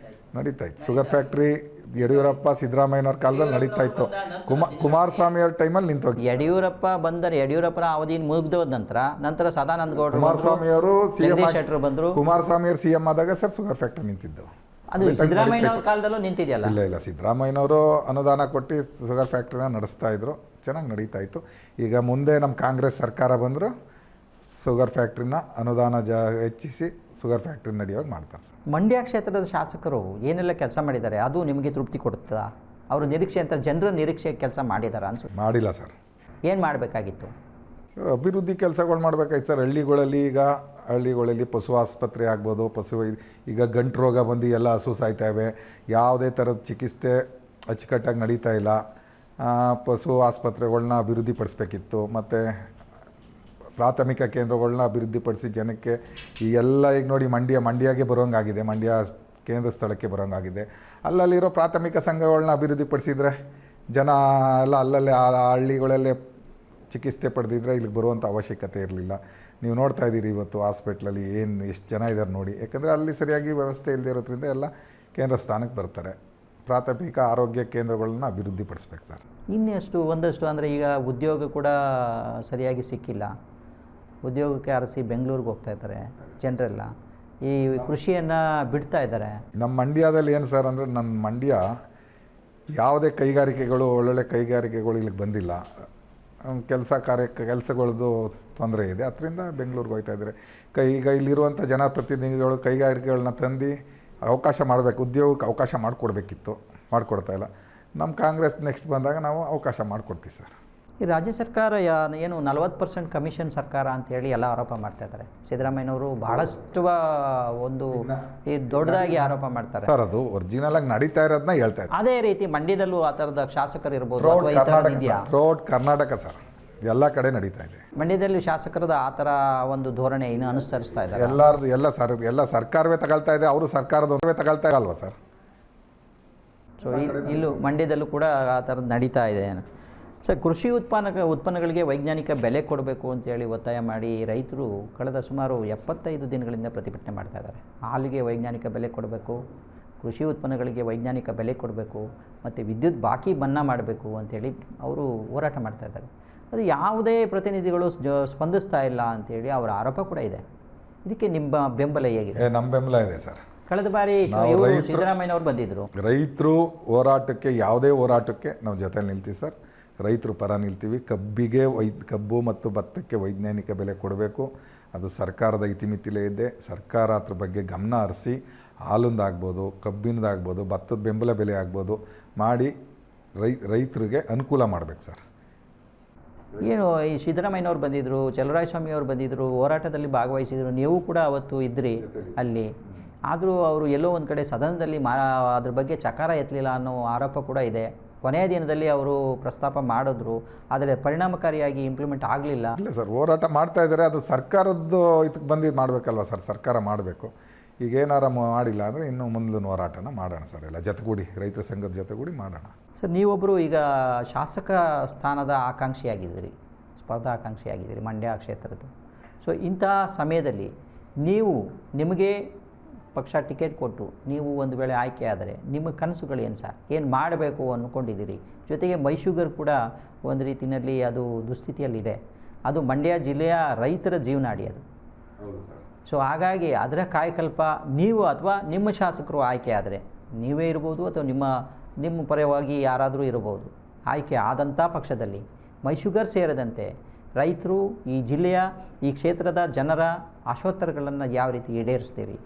Speaker 2: ನಡೀತಾ ಇತ್ತು ಶುಗರ್ ಫ್ಯಾಕ್ಟ್ರಿ. ಯಡಿಯೂರಪ್ಪ ಸಿದ್ದರಾಮಯ್ಯನವ್ರ ಕಾಲದಲ್ಲಿ ನಡೀತಾ ಇತ್ತು. ಕುಮಾರಸ್ವಾಮಿ ಅವ್ರ ಟೈಮಲ್ಲಿ ನಿಂತೋಗಿ.
Speaker 1: ಯಡಿಯೂರಪ್ಪನ ಅವಧಿ ಮುಗಿದೋದ ನಂತರ ಸದಾನಂದ ಗೌಡರು,
Speaker 2: ಕುಮಾರಸ್ವಾಮಿ ಅವರು
Speaker 1: ಶೆಟ್ಟರು ಬಂದರು.
Speaker 2: ಕುಮಾರಸ್ವಾಮಿ ಅವರು CM ಆದಾಗ ಸರ್ ಶುಗರ್ ಫ್ಯಾಕ್ಟ್ರಿ ನಿಂತಿದ್ದು.
Speaker 1: ಅದು ಸಿದ್ದರಾಮಯ್ಯನವ್ರ ಕಾಲದಲ್ಲೂ ನಿಂತಿದೆಯಲ್ಲ?
Speaker 2: ಇಲ್ಲ, ಸಿದ್ದರಾಮಯ್ಯನವರು ಅನುದಾನ ಕೊಟ್ಟು ಶುಗರ್ ಫ್ಯಾಕ್ಟ್ರಿನ ನಡೆಸ್ತಾ ಇದ್ರು, ಚೆನ್ನಾಗಿ ನಡೀತಾ ಇತ್ತು. ಈಗ ಮುಂದೆ ನಮ್ಮ ಕಾಂಗ್ರೆಸ್ ಸರ್ಕಾರ ಬಂದರೂ ಶುಗರ್ ಫ್ಯಾಕ್ಟ್ರಿನ ಅನುದಾನ ಹೆಚ್ಚಿಸಿ ಶುಗರ್ ಫ್ಯಾಕ್ಟ್ರಿ ನಡೆಯುವಾಗ ಮಾಡ್ತಾರೆ ಸರ್.
Speaker 1: ಮಂಡ್ಯ ಕ್ಷೇತ್ರದ ಶಾಸಕರು ಏನೆಲ್ಲ ಕೆಲಸ ಮಾಡಿದ್ದಾರೆ, ಅದು ನಿಮಗೆ ತೃಪ್ತಿ ಕೊಡುತ್ತಾ? ಅವರು ನಿರೀಕ್ಷೆ ಅಂತ ಜನರ ನಿರೀಕ್ಷೆ ಕೆಲಸ ಮಾಡಿದ್ದಾರೆ ಅನ್ಸುತ್ತೆ?
Speaker 2: ಮಾಡಿಲ್ಲ ಸರ್.
Speaker 1: ಏನು ಮಾಡಬೇಕಾಗಿತ್ತು
Speaker 2: ಸರ್? ಅಭಿವೃದ್ಧಿ ಕೆಲಸಗಳು ಮಾಡಬೇಕಾಯ್ತು ಸರ್. ಹಳ್ಳಿಗಳಲ್ಲಿ ಪಶು ಆಸ್ಪತ್ರೆ ಆಗ್ಬೋದು, ಈಗ ಗಂಟು ರೋಗ ಬಂದು ಎಲ್ಲ ಹಸು ಸಾಯ್ತಾವೆ, ಯಾವುದೇ ಥರದ ಚಿಕಿತ್ಸೆ ಅಚ್ಚುಕಟ್ಟಾಗಿ ನಡೀತಾ ಇಲ್ಲ. ಪಶು ಆಸ್ಪತ್ರೆಗಳನ್ನ ಅಭಿವೃದ್ಧಿಪಡಿಸ್ಬೇಕಿತ್ತು. ಮತ್ತು ಪ್ರಾಥಮಿಕ ಕೇಂದ್ರಗಳನ್ನ ಅಭಿವೃದ್ಧಿಪಡಿಸಿ ಜನಕ್ಕೆ ಈಗ ನೋಡಿ ಮಂಡ್ಯಗೆ ಬರೋಂಗಾಗಿದೆ, ಮಂಡ್ಯ ಕೇಂದ್ರ ಸ್ಥಳಕ್ಕೆ ಬರೋಂಗಾಗಿದೆ. ಅಲ್ಲಲ್ಲಿರೋ ಪ್ರಾಥಮಿಕ ಸಂಘಗಳನ್ನ ಅಭಿವೃದ್ಧಿಪಡಿಸಿದರೆ ಜನ ಎಲ್ಲ ಅಲ್ಲಲ್ಲೇ ಹಳ್ಳಿಗಳಲ್ಲೇ ಚಿಕಿತ್ಸೆ ಪಡೆದಿದ್ರೆ ಇಲ್ಲಿಗೆ ಬರುವಂಥ ಅವಶ್ಯಕತೆ ಇರಲಿಲ್ಲ. ನೀವು ನೋಡ್ತಾ ಇದ್ದೀರಿ ಇವತ್ತು ಹಾಸ್ಪಿಟ್ಲಲ್ಲಿ ಎಷ್ಟು ಜನ ಇದ್ದಾರೆ ನೋಡಿ. ಯಾಕಂದರೆ ಅಲ್ಲಿ ಸರಿಯಾಗಿ ವ್ಯವಸ್ಥೆ ಇಲ್ಲದೆ ಇರೋದ್ರಿಂದ ಎಲ್ಲ ಕೇಂದ್ರ ಸ್ಥಾನಕ್ಕೆ ಬರ್ತಾರೆ. ಪ್ರಾಥಮಿಕ ಆರೋಗ್ಯ ಕೇಂದ್ರಗಳನ್ನ ಅಭಿವೃದ್ಧಿಪಡಿಸ್ಬೇಕು ಸರ್.
Speaker 1: ಒಂದಷ್ಟು ಅಂದರೆ ಈಗ ಉದ್ಯೋಗ ಕೂಡ ಸರಿಯಾಗಿ ಸಿಕ್ಕಿಲ್ಲ. ಉದ್ಯೋಗಕ್ಕೆ ಅರಸಿ ಬೆಂಗಳೂರಿಗೆ ಹೋಗ್ತಾ ಇದ್ದಾರೆ ಜನರೆಲ್ಲ. ಈ ಕೃಷಿಯನ್ನು ಬಿಡ್ತಾ ಇದ್ದಾರೆ.
Speaker 2: ನಮ್ಮ ಮಂಡ್ಯದಲ್ಲಿ ಏನು ಸರ್ ಅಂದರೆ, ನನ್ನ ಮಂಡ್ಯ ಯಾವುದೇ ಒಳ್ಳೊಳ್ಳೆ ಕೈಗಾರಿಕೆಗಳು ಇಲ್ಲಿಗೆ ಬಂದಿಲ್ಲ. ಕೆಲಸಗಳದ್ದು ತೊಂದರೆ ಇದೆ, ಅದರಿಂದ ಬೆಂಗಳೂರಿಗೆ ಹೋಗ್ತಾ ಇದ್ದಾರೆ. ಈಗ ಇಲ್ಲಿರುವಂಥ ಜನಪ್ರತಿನಿಧಿಗಳು ಕೈಗಾರಿಕೆಗಳನ್ನ ತಂದು ಅವಕಾಶ ಮಾಡಬೇಕು, ಉದ್ಯೋಗಕ್ಕೆ ಅವಕಾಶ ಮಾಡಿಕೊಡ್ಬೇಕಿತ್ತು, ಮಾಡಿಕೊಡ್ತಾ ಇಲ್ಲ. ನಮ್ಮ ಕಾಂಗ್ರೆಸ್ ನೆಕ್ಸ್ಟ್ ಬಂದಾಗ ನಾವು ಅವಕಾಶ ಮಾಡಿಕೊಡ್ತೀವಿ ಸರ್.
Speaker 1: ಈ ರಾಜ್ಯ ಸರ್ಕಾರ ಏನು 40% ಕಮಿಷನ್ ಸರ್ಕಾರ ಅಂತೇಳಿ ಎಲ್ಲ ಆರೋಪ ಮಾಡ್ತಾ ಇದ್ದಾರೆ. ಸಿದ್ದರಾಮಯ್ಯನವರು ಬಹಳಷ್ಟು ಒಂದು ಈ ದೊಡ್ಡದಾಗಿ ಆರೋಪ ಮಾಡ್ತಾರೆ
Speaker 2: ಸರ್. ಅದು ಒರಿಜಿನಲ್ ಆಗಿ ನಡೀತಾ ಇರೋದನ್ನ ಹೇಳ್ತಾ ಇದ್ದಾರೆ.
Speaker 1: ಅದೇ ರೀತಿ ಮಂಡ್ಯದಲ್ಲೂ ಆ ಥರದ ಶಾಸಕರು ಇರ್ಬೋದು ಅಥವಾ ಈ ಥರದ್ದು ಇದೆಯಾ?
Speaker 2: ಥ್ರೂಔಟ್ ಕರ್ನಾಟಕ ಸರ್, ಎಲ್ಲ ಕಡೆ ನಡೀತಾ ಇದೆ.
Speaker 1: ಮಂಡ್ಯದಲ್ಲಿ ಶಾಸಕರದ ಆ ಥರ ಒಂದು ಧೋರಣೆ ಇನ್ನು ಅನುಸರಿಸ್ತಾ ಇದ್ದಾರೆ.
Speaker 2: ಎಲ್ಲ ಸರ್ಕಾರವೇ ತಗೊಳ್ತಾ ಇದೆ, ಅವರು ಸರ್ಕಾರದವರೇ ತಗೊಳ್ತಾ ಇಲ್ವಾ ಸರ್?
Speaker 1: ಸೊ ಇಲ್ಲೂ ಮಂಡ್ಯದಲ್ಲೂ ಕೂಡ ಆ ಥರದ್ದು ನಡೀತಾ ಇದೆ. ಸರ್, ಕೃಷಿ ಉತ್ಪನ್ನಗಳಿಗೆ ವೈಜ್ಞಾನಿಕ ಬೆಲೆ ಕೊಡಬೇಕು ಅಂತೇಳಿ ಒತ್ತಾಯ ಮಾಡಿ ರೈತರು ಕಳೆದ ಸುಮಾರು 75 ದಿನಗಳಿಂದ ಪ್ರತಿಭಟನೆ ಮಾಡ್ತಾ ಇದ್ದಾರೆ. ಹಾಲಿಗೆ ವೈಜ್ಞಾನಿಕ ಬೆಲೆ ಕೊಡಬೇಕು, ಕೃಷಿ ಉತ್ಪನ್ನಗಳಿಗೆ ವೈಜ್ಞಾನಿಕ ಬೆಲೆ ಕೊಡಬೇಕು ಮತ್ತು ವಿದ್ಯುತ್ ಬಾಕಿ ಮನ್ನಾ ಮಾಡಬೇಕು ಅಂತೇಳಿ ಅವರು ಹೋರಾಟ ಮಾಡ್ತಾ ಇದ್ದಾರೆ. ಅದು ಯಾವುದೇ ಪ್ರತಿನಿಧಿಗಳು ಸ್ಪಂದಿಸ್ತಾ ಇಲ್ಲ ಅಂತೇಳಿ ಅವರ ಆರೋಪ ಕೂಡ ಇದೆ. ಇದಕ್ಕೆ ನಿಮ್ಮ ಬೆಂಬಲ ಹೇಗಿದೆ?
Speaker 2: ನಮ್ಮ ಬೆಂಬಲ ಇದೆ ಸರ್.
Speaker 1: ಕಳೆದ ಬಾರಿ ಸಿದ್ದರಾಮಯ್ಯನವರು ಬಂದಿದ್ದರು.
Speaker 2: ರೈತರು ಹೋರಾಟಕ್ಕೆ, ಯಾವುದೇ ಹೋರಾಟಕ್ಕೆ ನಾವು ಜೊತೆಲಿ ನಿಲ್ತೀವಿ ಸರ್. ರೈತರು ಪರ ನಿಲ್ತೀವಿ. ಕಬ್ಬು ಮತ್ತು ಭತ್ತಕ್ಕೆ ವೈಜ್ಞಾನಿಕ ಬೆಲೆ ಕೊಡಬೇಕು. ಅದು ಸರ್ಕಾರದ ಇತಿಮಿತಿಲೇ ಇದೆ. ಸರ್ಕಾರ ಅದ್ರ ಬಗ್ಗೆ ಗಮನ ಹರಿಸಿ ಹಾಲಿಂದಾಗ್ಬೋದು, ಕಬ್ಬಿನದಾಗ್ಬೋದು, ಭತ್ತದ ಬೆಂಬಲ ಬೆಲೆ ಆಗ್ಬೋದು ಮಾಡಿ ರೈತರಿಗೆ ಅನುಕೂಲ ಮಾಡಬೇಕು ಸರ್.
Speaker 1: ಏನು ಈ ಸಿದ್ದರಾಮಯ್ಯನವ್ರು ಬಂದಿದ್ದರು, ಚಲುವರಾಯಸ್ವಾಮಿಯವರು ಬಂದಿದ್ದರು, ಹೋರಾಟದಲ್ಲಿ ಭಾಗವಹಿಸಿದರು, ನೀವು ಕೂಡ ಅವತ್ತು ಇದ್ರಿ ಅಲ್ಲಿ. ಆದರೂ ಅವರು ಎಲ್ಲೋ ಒಂದು ಕಡೆ ಸದನದಲ್ಲಿ ಅದ್ರ ಬಗ್ಗೆ ಚಕಾರ ಎತ್ತಲಿಲ್ಲ ಅನ್ನೋ ಆರೋಪ ಕೂಡ ಇದೆ. ಕೊನೆಯ ದಿನದಲ್ಲಿ ಅವರು ಪ್ರಸ್ತಾಪ ಮಾಡಿದ್ರು, ಆದರೆ ಪರಿಣಾಮಕಾರಿಯಾಗಿ ಇಂಪ್ಲಿಮೆಂಟ್ ಆಗಲಿಲ್ಲ.
Speaker 2: ಇಲ್ಲ ಸರ್, ಹೋರಾಟ ಮಾಡ್ತಾ ಇದ್ದಾರೆ. ಅದು ಸರ್ಕಾರದ್ದು ಇದಕ್ಕೆ ಬಂದಿದ್ದು ಮಾಡಬೇಕಲ್ವ ಸರ್? ಸರ್ಕಾರ ಮಾಡಬೇಕು. ಈಗ ಏನಾರ ಮಾಡಿಲ್ಲ ಅಂದರೆ ಇನ್ನು ಮುಂದಿನ ಹೋರಾಟನ ಮಾಡೋಣ ಸರ್, ಎಲ್ಲ ಜೊತೆಗೂಡಿ, ರೈತರ ಸಂಘದ ಜೊತೆಗೂಡಿ ಮಾಡೋಣ
Speaker 1: ಸರ್. ನೀವೊಬ್ಬರು ಈಗ ಶಾಸಕ ಸ್ಥಾನದ ಆಕಾಂಕ್ಷಿಯಾಗಿದ್ದೀರಿ, ಸ್ಪರ್ಧಾಕಾಂಕ್ಷಿಯಾಗಿದ್ದೀರಿ ಮಂಡ್ಯ ಕ್ಷೇತ್ರದ್ದು. ಸೊ ಇಂಥ ಸಮಯದಲ್ಲಿ ನಿಮಗೆ ಪಕ್ಷ ಟಿಕೆಟ್ ಕೊಟ್ಟು ನೀವು ಒಂದು ವೇಳೆ ಆಯ್ಕೆ ಆದರೆ ನಿಮ್ಮ ಕನಸುಗಳೇನು ಸರ್? ಏನು ಮಾಡಬೇಕು ಅಂದ್ಕೊಂಡಿದ್ದೀರಿ? ಜೊತೆಗೆ ಮೈಶುಗರ್ ಕೂಡ ಒಂದು ರೀತಿಯಲ್ಲಿ ಅದು ದುಸ್ಥಿತಿಯಲ್ಲಿದೆ. ಅದು ಮಂಡ್ಯ ಜಿಲ್ಲೆಯ ರೈತರ ಜೀವನಾಡಿ ಅದು. ಸೊ ಹಾಗಾಗಿ ಅದರ ಕಾಯಕಲ್ಪ ನೀವು ಅಥವಾ ನಿಮ್ಮ ಶಾಸಕರು ಆಯ್ಕೆ ಆದರೆ, ನೀವೇ ಇರ್ಬೋದು ಅಥವಾ ನಿಮ್ಮ ಪರವಾಗಿ ಯಾರಾದರೂ ಇರಬಹುದು, ಆಯ್ಕೆ ಆದಂಥ ಪಕ್ಷದಲ್ಲಿ ಮೈಶುಗರ್ ಸೇರಿದಂತೆ ರೈತರು, ಈ ಜಿಲ್ಲೆಯ, ಈ ಕ್ಷೇತ್ರದ ಜನರ ಆಶೋತ್ತರಗಳನ್ನು ಯಾವ ರೀತಿ ಈಡೇರಿಸ್ತೀರಿ?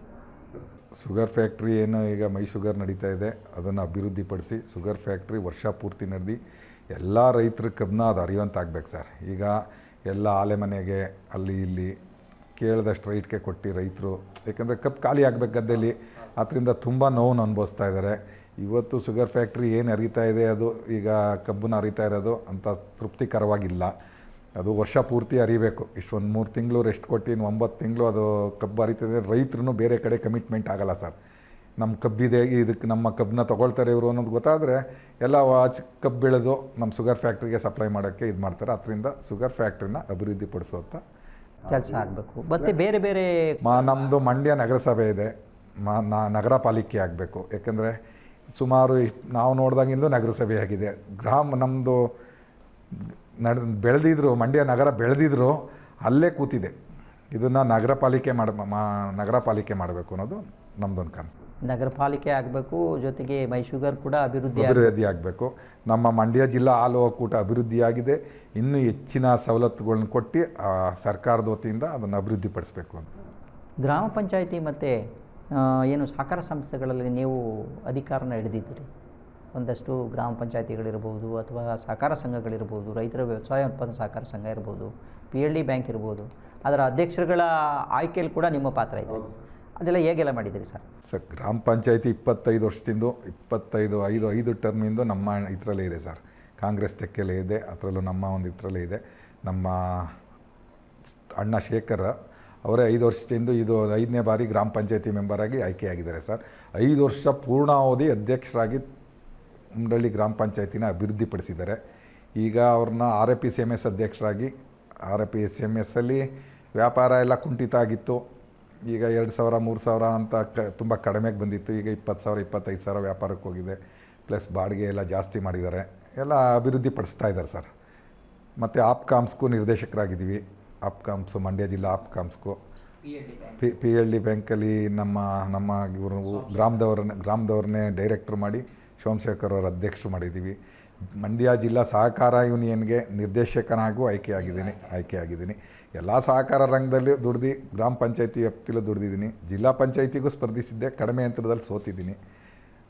Speaker 2: ಶುಗರ್ ಫ್ಯಾಕ್ಟ್ರಿ ಏನು ಈಗ ಶುಗರ್ ನಡೀತಾ ಇದೆ, ಅದನ್ನು ಅಭಿವೃದ್ಧಿಪಡಿಸಿ ಶುಗರ್ ಫ್ಯಾಕ್ಟ್ರಿ ವರ್ಷ ಪೂರ್ತಿ ನಡೆದು ಎಲ್ಲ ರೈತರ ಕಬ್ಬನ್ನ ಅದು ಅರಿಯುವಂತ ಆಗ್ಬೇಕು ಸರ್. ಈಗ ಎಲ್ಲ ಆಲೆ ಮನೆಗೆ ಅಲ್ಲಿ ಇಲ್ಲಿ ಕೇಳಿದಷ್ಟು ರೈಟ್ಗೆ ಕೊಟ್ಟು ರೈತರು, ಯಾಕೆಂದರೆ ಕಬ್ಬು ಖಾಲಿ ಆಗಬೇಕು ಗದ್ದೆಯಲ್ಲಿ, ಅದರಿಂದ ತುಂಬ ನೋವನ್ನು ಅನುಭವಿಸ್ತಾ ಇದ್ದಾರೆ. ಇವತ್ತು ಶುಗರ್ ಫ್ಯಾಕ್ಟ್ರಿ ಏನು ಅರಿತಾ ಇದೆ, ಅದು ಈಗ ಕಬ್ಬನ್ನು ಅರಿತಾ ಇರೋದು ಅಂಥ ತೃಪ್ತಿಕರವಾಗಿಲ್ಲ. ಅದು ವರ್ಷ ಪೂರ್ತಿ ಅರಿಬೇಕು. ಇಷ್ಟೊಂದು 3 ತಿಂಗಳು ರೆಸ್ಟ್ ಕೊಟ್ಟು ಇನ್ನು 9 ತಿಂಗಳು ಅದು ಕಬ್ಬು ಅರಿತದೆ. ರೈತರು ಬೇರೆ ಕಡೆ ಕಮಿಟ್ಮೆಂಟ್ ಆಗೋಲ್ಲ ಸರ್. ನಮ್ಮ ಕಬ್ಬಿದೆ, ಇದಕ್ಕೆ ನಮ್ಮ ಕಬ್ಬನ್ನ ತೊಗೊಳ್ತಾರೆ ಇವರು ಅನ್ನೋದು ಗೊತ್ತಾದರೆ ಎಲ್ಲ ಕಬ್ಬು ಬೆಳೆದು ನಮ್ಮ ಶುಗರ್ ಫ್ಯಾಕ್ಟ್ರಿಗೆ ಸಪ್ಲೈ ಮಾಡೋಕ್ಕೆ ಇದು ಮಾಡ್ತಾರೆ. ಅದರಿಂದ ಶುಗರ್ ಫ್ಯಾಕ್ಟ್ರಿನ ಅಭಿವೃದ್ಧಿಪಡಿಸುವಂಥ
Speaker 1: ಕೆಲಸ ಆಗಬೇಕು. ಮತ್ತು ಬೇರೆ
Speaker 2: ನಮ್ಮದು ಮಂಡ್ಯ ನಗರಸಭೆ ಇದೆ, ನಗರ ಪಾಲಿಕೆ ಆಗಬೇಕು. ಯಾಕೆಂದರೆ ಸುಮಾರು ನಾವು ನೋಡ್ದಂಗಿಂದು ನಗರಸಭೆ ಆಗಿದೆ. ನಮ್ಮದು ಬೆಳೆದಿದ್ರು, ಮಂಡ್ಯ ನಗರ ಬೆಳೆದಿದ್ರು ಅಲ್ಲೇ ಕೂತಿದೆ. ಇದನ್ನು ನಗರ ಪಾಲಿಕೆ ಮಾಡಬೇಕು ಅನ್ನೋದು ನಮ್ಮದೊಂದು ಕನಸು.
Speaker 1: ನಗರ ಪಾಲಿಕೆ ಆಗಬೇಕು, ಜೊತೆಗೆ ಮೈಶುಗರ್ ಕೂಡ ಅಭಿವೃದ್ಧಿ
Speaker 2: ಆಗಬೇಕು. ನಮ್ಮ ಮಂಡ್ಯ ಜಿಲ್ಲಾ ಹಾಲು ಒಕ್ಕೂಟ ಅಭಿವೃದ್ಧಿಯಾಗಿದೆ. ಇನ್ನೂ ಹೆಚ್ಚಿನ ಸವಲತ್ತುಗಳನ್ನ ಕೊಟ್ಟು ಸರ್ಕಾರದ ವತಿಯಿಂದ ಅದನ್ನು ಅಭಿವೃದ್ಧಿಪಡಿಸಬೇಕು ಅಂತ.
Speaker 1: ಗ್ರಾಮ ಪಂಚಾಯಿತಿ ಮತ್ತು ಏನು ಸಹಕಾರ ಸಂಸ್ಥೆಗಳಲ್ಲಿ ನೀವು ಅಧಿಕಾರನ ಹಿಡಿದಿದ್ದೀರಿ. ಒಂದಷ್ಟು ಗ್ರಾಮ ಪಂಚಾಯಿತಿಗಳಿರ್ಬೋದು ಅಥವಾ ಸಹಕಾರ ಸಂಘಗಳಿರ್ಬೋದು, ರೈತರ ವ್ಯವಸಾಯ ಉತ್ಪನ್ನ ಸಹಕಾರ ಸಂಘ ಇರ್ಬೋದು, PLD ಬ್ಯಾಂಕ್ ಇರ್ಬೋದು, ಅದರ ಅಧ್ಯಕ್ಷರುಗಳ ಆಯ್ಕೆಯಲ್ಲಿ ಕೂಡ ನಿಮ್ಮ ಪಾತ್ರ ಇದೆ. ಅದೆಲ್ಲ ಹೇಗೆಲ್ಲ ಮಾಡಿದ್ದೀರಿ ಸರ್?
Speaker 2: ಗ್ರಾಮ ಪಂಚಾಯಿತಿ 25 ವರ್ಷದಿಂದ 5 ಟರ್ಮಿಂದು ನಮ್ಮ ಇದರಲ್ಲೇ ಇದೆ ಸರ್. ಕಾಂಗ್ರೆಸ್ ತೆಕ್ಕೆಲೇ ಇದೆ, ಅದರಲ್ಲೂ ನಮ್ಮ ಒಂದು ಇದರಲ್ಲೇ ಇದೆ. ನಮ್ಮ ಅಣ್ಣ ಶೇಖರ್ ಅವರೇ 5 ವರ್ಷದಿಂದ ಇದು 5ನೇ ಬಾರಿ ಗ್ರಾಮ ಪಂಚಾಯಿತಿ ಮೆಂಬರಾಗಿ ಆಯ್ಕೆಯಾಗಿದ್ದಾರೆ ಸರ್. 5 ವರ್ಷ ಪೂರ್ಣಾವಧಿ ಅಧ್ಯಕ್ಷರಾಗಿ ಉಂಡಳ್ಳಿ ಗ್ರಾಮ ಪಂಚಾಯತಿನ ಅಭಿವೃದ್ಧಿಪಡಿಸಿದ್ದಾರೆ. ಈಗ ಅವ್ರನ್ನ RIPCMS ಅಧ್ಯಕ್ಷರಾಗಿ, RIPCMS ಅಲ್ಲಿ ವ್ಯಾಪಾರ ಎಲ್ಲ ಕುಂಠಿತ ಆಗಿತ್ತು. ಈಗ 2,000 3,000 ಅಂತ ತುಂಬ ಕಡಿಮೆಗೆ ಬಂದಿತ್ತು. ಈಗ 20,000 25,000 ವ್ಯಾಪಾರಕ್ಕೆ ಹೋಗಿದೆ. ಪ್ಲಸ್ ಬಾಡಿಗೆ ಎಲ್ಲ ಜಾಸ್ತಿ ಮಾಡಿದ್ದಾರೆ. ಎಲ್ಲ ಅಭಿವೃದ್ಧಿಪಡಿಸ್ತಾ ಇದ್ದಾರೆ ಸರ್. ಮತ್ತು ಆಪ್ಕಾಮ್ಸ್ಗೂ ನಿರ್ದೇಶಕರಾಗಿದ್ದೀವಿ. ಆಪ್ಕಾಮ್ಸು ಮಂಡ್ಯ ಜಿಲ್ಲಾ ಆಪ್ಕಾಮ್ಸ್ಗೂ PLD ಬ್ಯಾಂಕಲ್ಲಿ ನಮ್ಮ ಇವರು ಗ್ರಾಮದವ್ರನ್ನೇ ಡೈರೆಕ್ಟ್ರು ಮಾಡಿ ಸೋಮಶೇಖರ್ ಅವರ ಅಧ್ಯಕ್ಷರು ಮಾಡಿದ್ದೀವಿ. ಮಂಡ್ಯ ಜಿಲ್ಲಾ ಸಹಕಾರ ಯೂನಿಯನ್ಗೆ ನಿರ್ದೇಶಕನಾಗೂ ಆಯ್ಕೆಯಾಗಿದ್ದೀನಿ. ಎಲ್ಲ ಸಹಕಾರ ರಂಗದಲ್ಲಿ ದುಡ್ದು ಗ್ರಾಮ ಪಂಚಾಯತಿ ವ್ಯಾಪ್ತಿಲೂ ದುಡ್ದಿದ್ದೀನಿ. ಜಿಲ್ಲಾ ಪಂಚಾಯತಿಗೂ ಸ್ಪರ್ಧಿಸಿದ್ದೆ, ಕಡಿಮೆ ಅಂತರದಲ್ಲಿ ಸೋತಿದ್ದೀನಿ.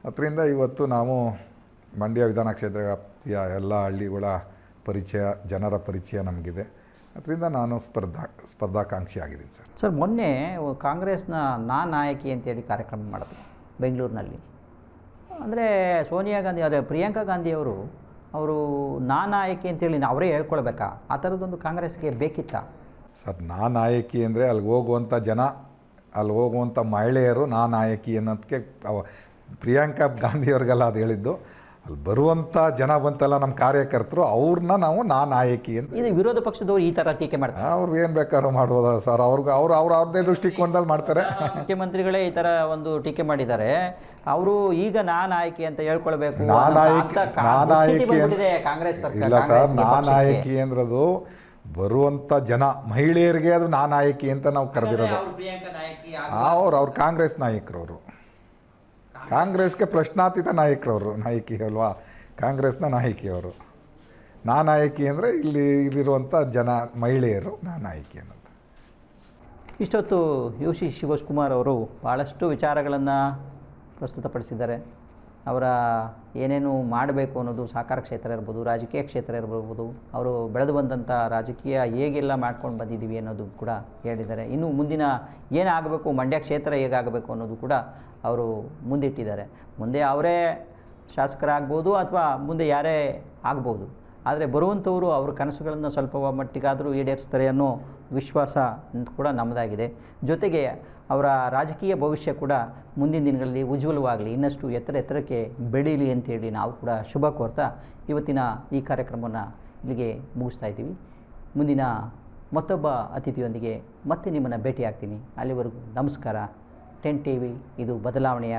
Speaker 2: ಅದರಿಂದ ಇವತ್ತು ನಾವು ಮಂಡ್ಯ ವಿಧಾನ ಕ್ಷೇತ್ರ ವ್ಯಾಪ್ತಿಯ ಎಲ್ಲ ಹಳ್ಳಿಗಳ ಪರಿಚಯ, ಜನರ ಪರಿಚಯ ನಮಗಿದೆ. ಅದರಿಂದ ನಾನು ಸ್ಪರ್ಧಾಕಾಂಕ್ಷಿ ಆಗಿದ್ದೀನಿ ಸರ್.
Speaker 1: ಸರ್, ಮೊನ್ನೆ ಕಾಂಗ್ರೆಸ್ನ ನಾಯಕಿ ಅಂತೇಳಿ ಕಾರ್ಯಕ್ರಮ ಮಾಡಿದ್ರು ಬೆಂಗಳೂರಿನಲ್ಲಿ. ಅಂದರೆ ಸೋನಿಯಾ ಗಾಂಧಿ, ಅದೇ ಪ್ರಿಯಾಂಕಾ ಗಾಂಧಿಯವರು ನಾಯಕಿ ಅಂತೇಳಿ ಅವರೇ ಹೇಳ್ಕೊಳ್ಬೇಕಾ? ಆ ಥರದ್ದೊಂದು ಕಾಂಗ್ರೆಸ್ಗೆ ಬೇಕಿತ್ತಾ?
Speaker 2: ಸರ್, ನಾಯಕಿ ಅಂದರೆ ಅಲ್ಲಿ ಹೋಗುವಂಥ ಜನ, ಅಲ್ಲಿ ಹೋಗುವಂಥ ಮಹಿಳೆಯರು ನಾಯಕಿ ಅನ್ನೋದಕ್ಕೆ ಪ್ರಿಯಾಂಕಾ ಗಾಂಧಿಯವ್ರಿಗೆಲ್ಲ ಅದು ಹೇಳಿದ್ದು. ಅಲ್ಲಿ ಬರುವಂಥ ಜನ ಬಂತಲ್ಲ ನಮ್ಮ ಕಾರ್ಯಕರ್ತರು, ಅವ್ರನ್ನ ನಾವು ನಾಯಕಿ ಅಂತ.
Speaker 1: ಇದು ವಿರೋಧ ಪಕ್ಷದವ್ರು ಈ ಥರ ಟೀಕೆ ಮಾಡ್ತಾರೆ.
Speaker 2: ಅವ್ರು ಏನು ಬೇಕಾದ್ರೂ ಮಾಡ್ಬೋದಾ ಸರ್? ಅವ್ರದ್ದೇ ದೃಷ್ಟಿಕೋನದಲ್ಲಿ ಮಾಡ್ತಾರೆ.
Speaker 1: ಮುಖ್ಯಮಂತ್ರಿಗಳೇ ಈ ಥರ ಒಂದು ಟೀಕೆ ಮಾಡಿದ್ದಾರೆ. ಅವರು ಈಗ ನಾಯಕಿ ಅಂತ ಹೇಳ್ಕೊಳ್ಬೇಕು. ಕಾಂಗ್ರೆಸ್
Speaker 2: ಇಲ್ಲ ಸರ್, ನಾಯಕಿ ಅಂದ್ರದು ಬರುವಂಥ ಜನ ಮಹಿಳೆಯರಿಗೆ ಅದು ನಾಯಕಿ ಅಂತ ನಾವು ಕರೆದಿರೋದು. ಅವ್ರ ಕಾಂಗ್ರೆಸ್ ನಾಯಕರವರು, ಕಾಂಗ್ರೆಸ್ಗೆ ಪ್ರಶ್ನಾತೀತ ನಾಯಕಿ ಅಲ್ವಾ, ಕಾಂಗ್ರೆಸ್ನ ನಾಯಕಿಯವರು. ನಾಯಕಿ ಅಂದರೆ ಇಲ್ಲಿರುವಂಥ ಜನ ಮಹಿಳೆಯರು ನಾಯಕಿ ಅನ್ನೋದು.
Speaker 1: ಇಷ್ಟೊತ್ತು UC ಶಿವಕುಮಾರ್ ಅವರು ಭಾಳಷ್ಟು ವಿಚಾರಗಳನ್ನು ಪ್ರಸ್ತುತಪಡಿಸಿದ್ದಾರೆ. ಅವರ ಏನೇನು ಮಾಡಬೇಕು ಅನ್ನೋದು ಸಹಕಾರ ಕ್ಷೇತ್ರ ಇರ್ಬೋದು, ರಾಜಕೀಯ ಕ್ಷೇತ್ರ ಇರ್ಬೋದು, ಅವರು ಬೆಳೆದು ಬಂದಂಥ ರಾಜಕೀಯ ಹೇಗೆಲ್ಲ ಮಾಡ್ಕೊಂಡು ಬಂದಿದ್ದೀವಿ ಅನ್ನೋದು ಕೂಡ ಹೇಳಿದ್ದಾರೆ. ಇನ್ನು ಮುಂದಿನ ಏನಾಗಬೇಕು, ಮಂಡ್ಯ ಕ್ಷೇತ್ರ ಹೇಗಾಗಬೇಕು ಅನ್ನೋದು ಕೂಡ ಅವರು ಮುಂದಿಟ್ಟಿದ್ದಾರೆ. ಮುಂದೆ ಅವರೇ ಶಾಸಕರಾಗ್ಬೋದು ಅಥವಾ ಮುಂದೆ ಯಾರೇ ಆಗ್ಬೋದು. ಆದರೆ ಬರುವಂಥವರು ಅವ್ರ ಕನಸುಗಳನ್ನು ಸ್ವಲ್ಪ ಮಟ್ಟಿಗಾದರೂ ಈಡೇರಿಸ್ತಾರೆ ಅನ್ನೋ ವಿಶ್ವಾಸ ಕೂಡ ನಮ್ಮದಾಗಿದೆ. ಜೊತೆಗೆ ಅವರ ರಾಜಕೀಯ ಭವಿಷ್ಯ ಕೂಡ ಮುಂದಿನ ದಿನಗಳಲ್ಲಿ ಉಜ್ವಲವಾಗಲಿ, ಇನ್ನಷ್ಟು ಎತ್ತರಕ್ಕೆ ಬೆಳೀಲಿ ಅಂತೇಳಿ ನಾವು ಕೂಡ ಶುಭ ಕೋರ್ತಾ ಇವತ್ತಿನ ಈ ಕಾರ್ಯಕ್ರಮವನ್ನು ಇಲ್ಲಿಗೆ ಮುಗಿಸ್ತಾ ಇದ್ದೀವಿ. ಮುಂದಿನ ಮತ್ತೊಬ್ಬ ಅತಿಥಿಯೊಂದಿಗೆ ಮತ್ತೆ ನಿಮ್ಮನ್ನು ಭೇಟಿಯಾಗ್ತೀನಿ. ಅಲ್ಲಿವರೆಗೂ ನಮಸ್ಕಾರ. 10 TV, ಇದು ಬದಲಾವಣೆಯ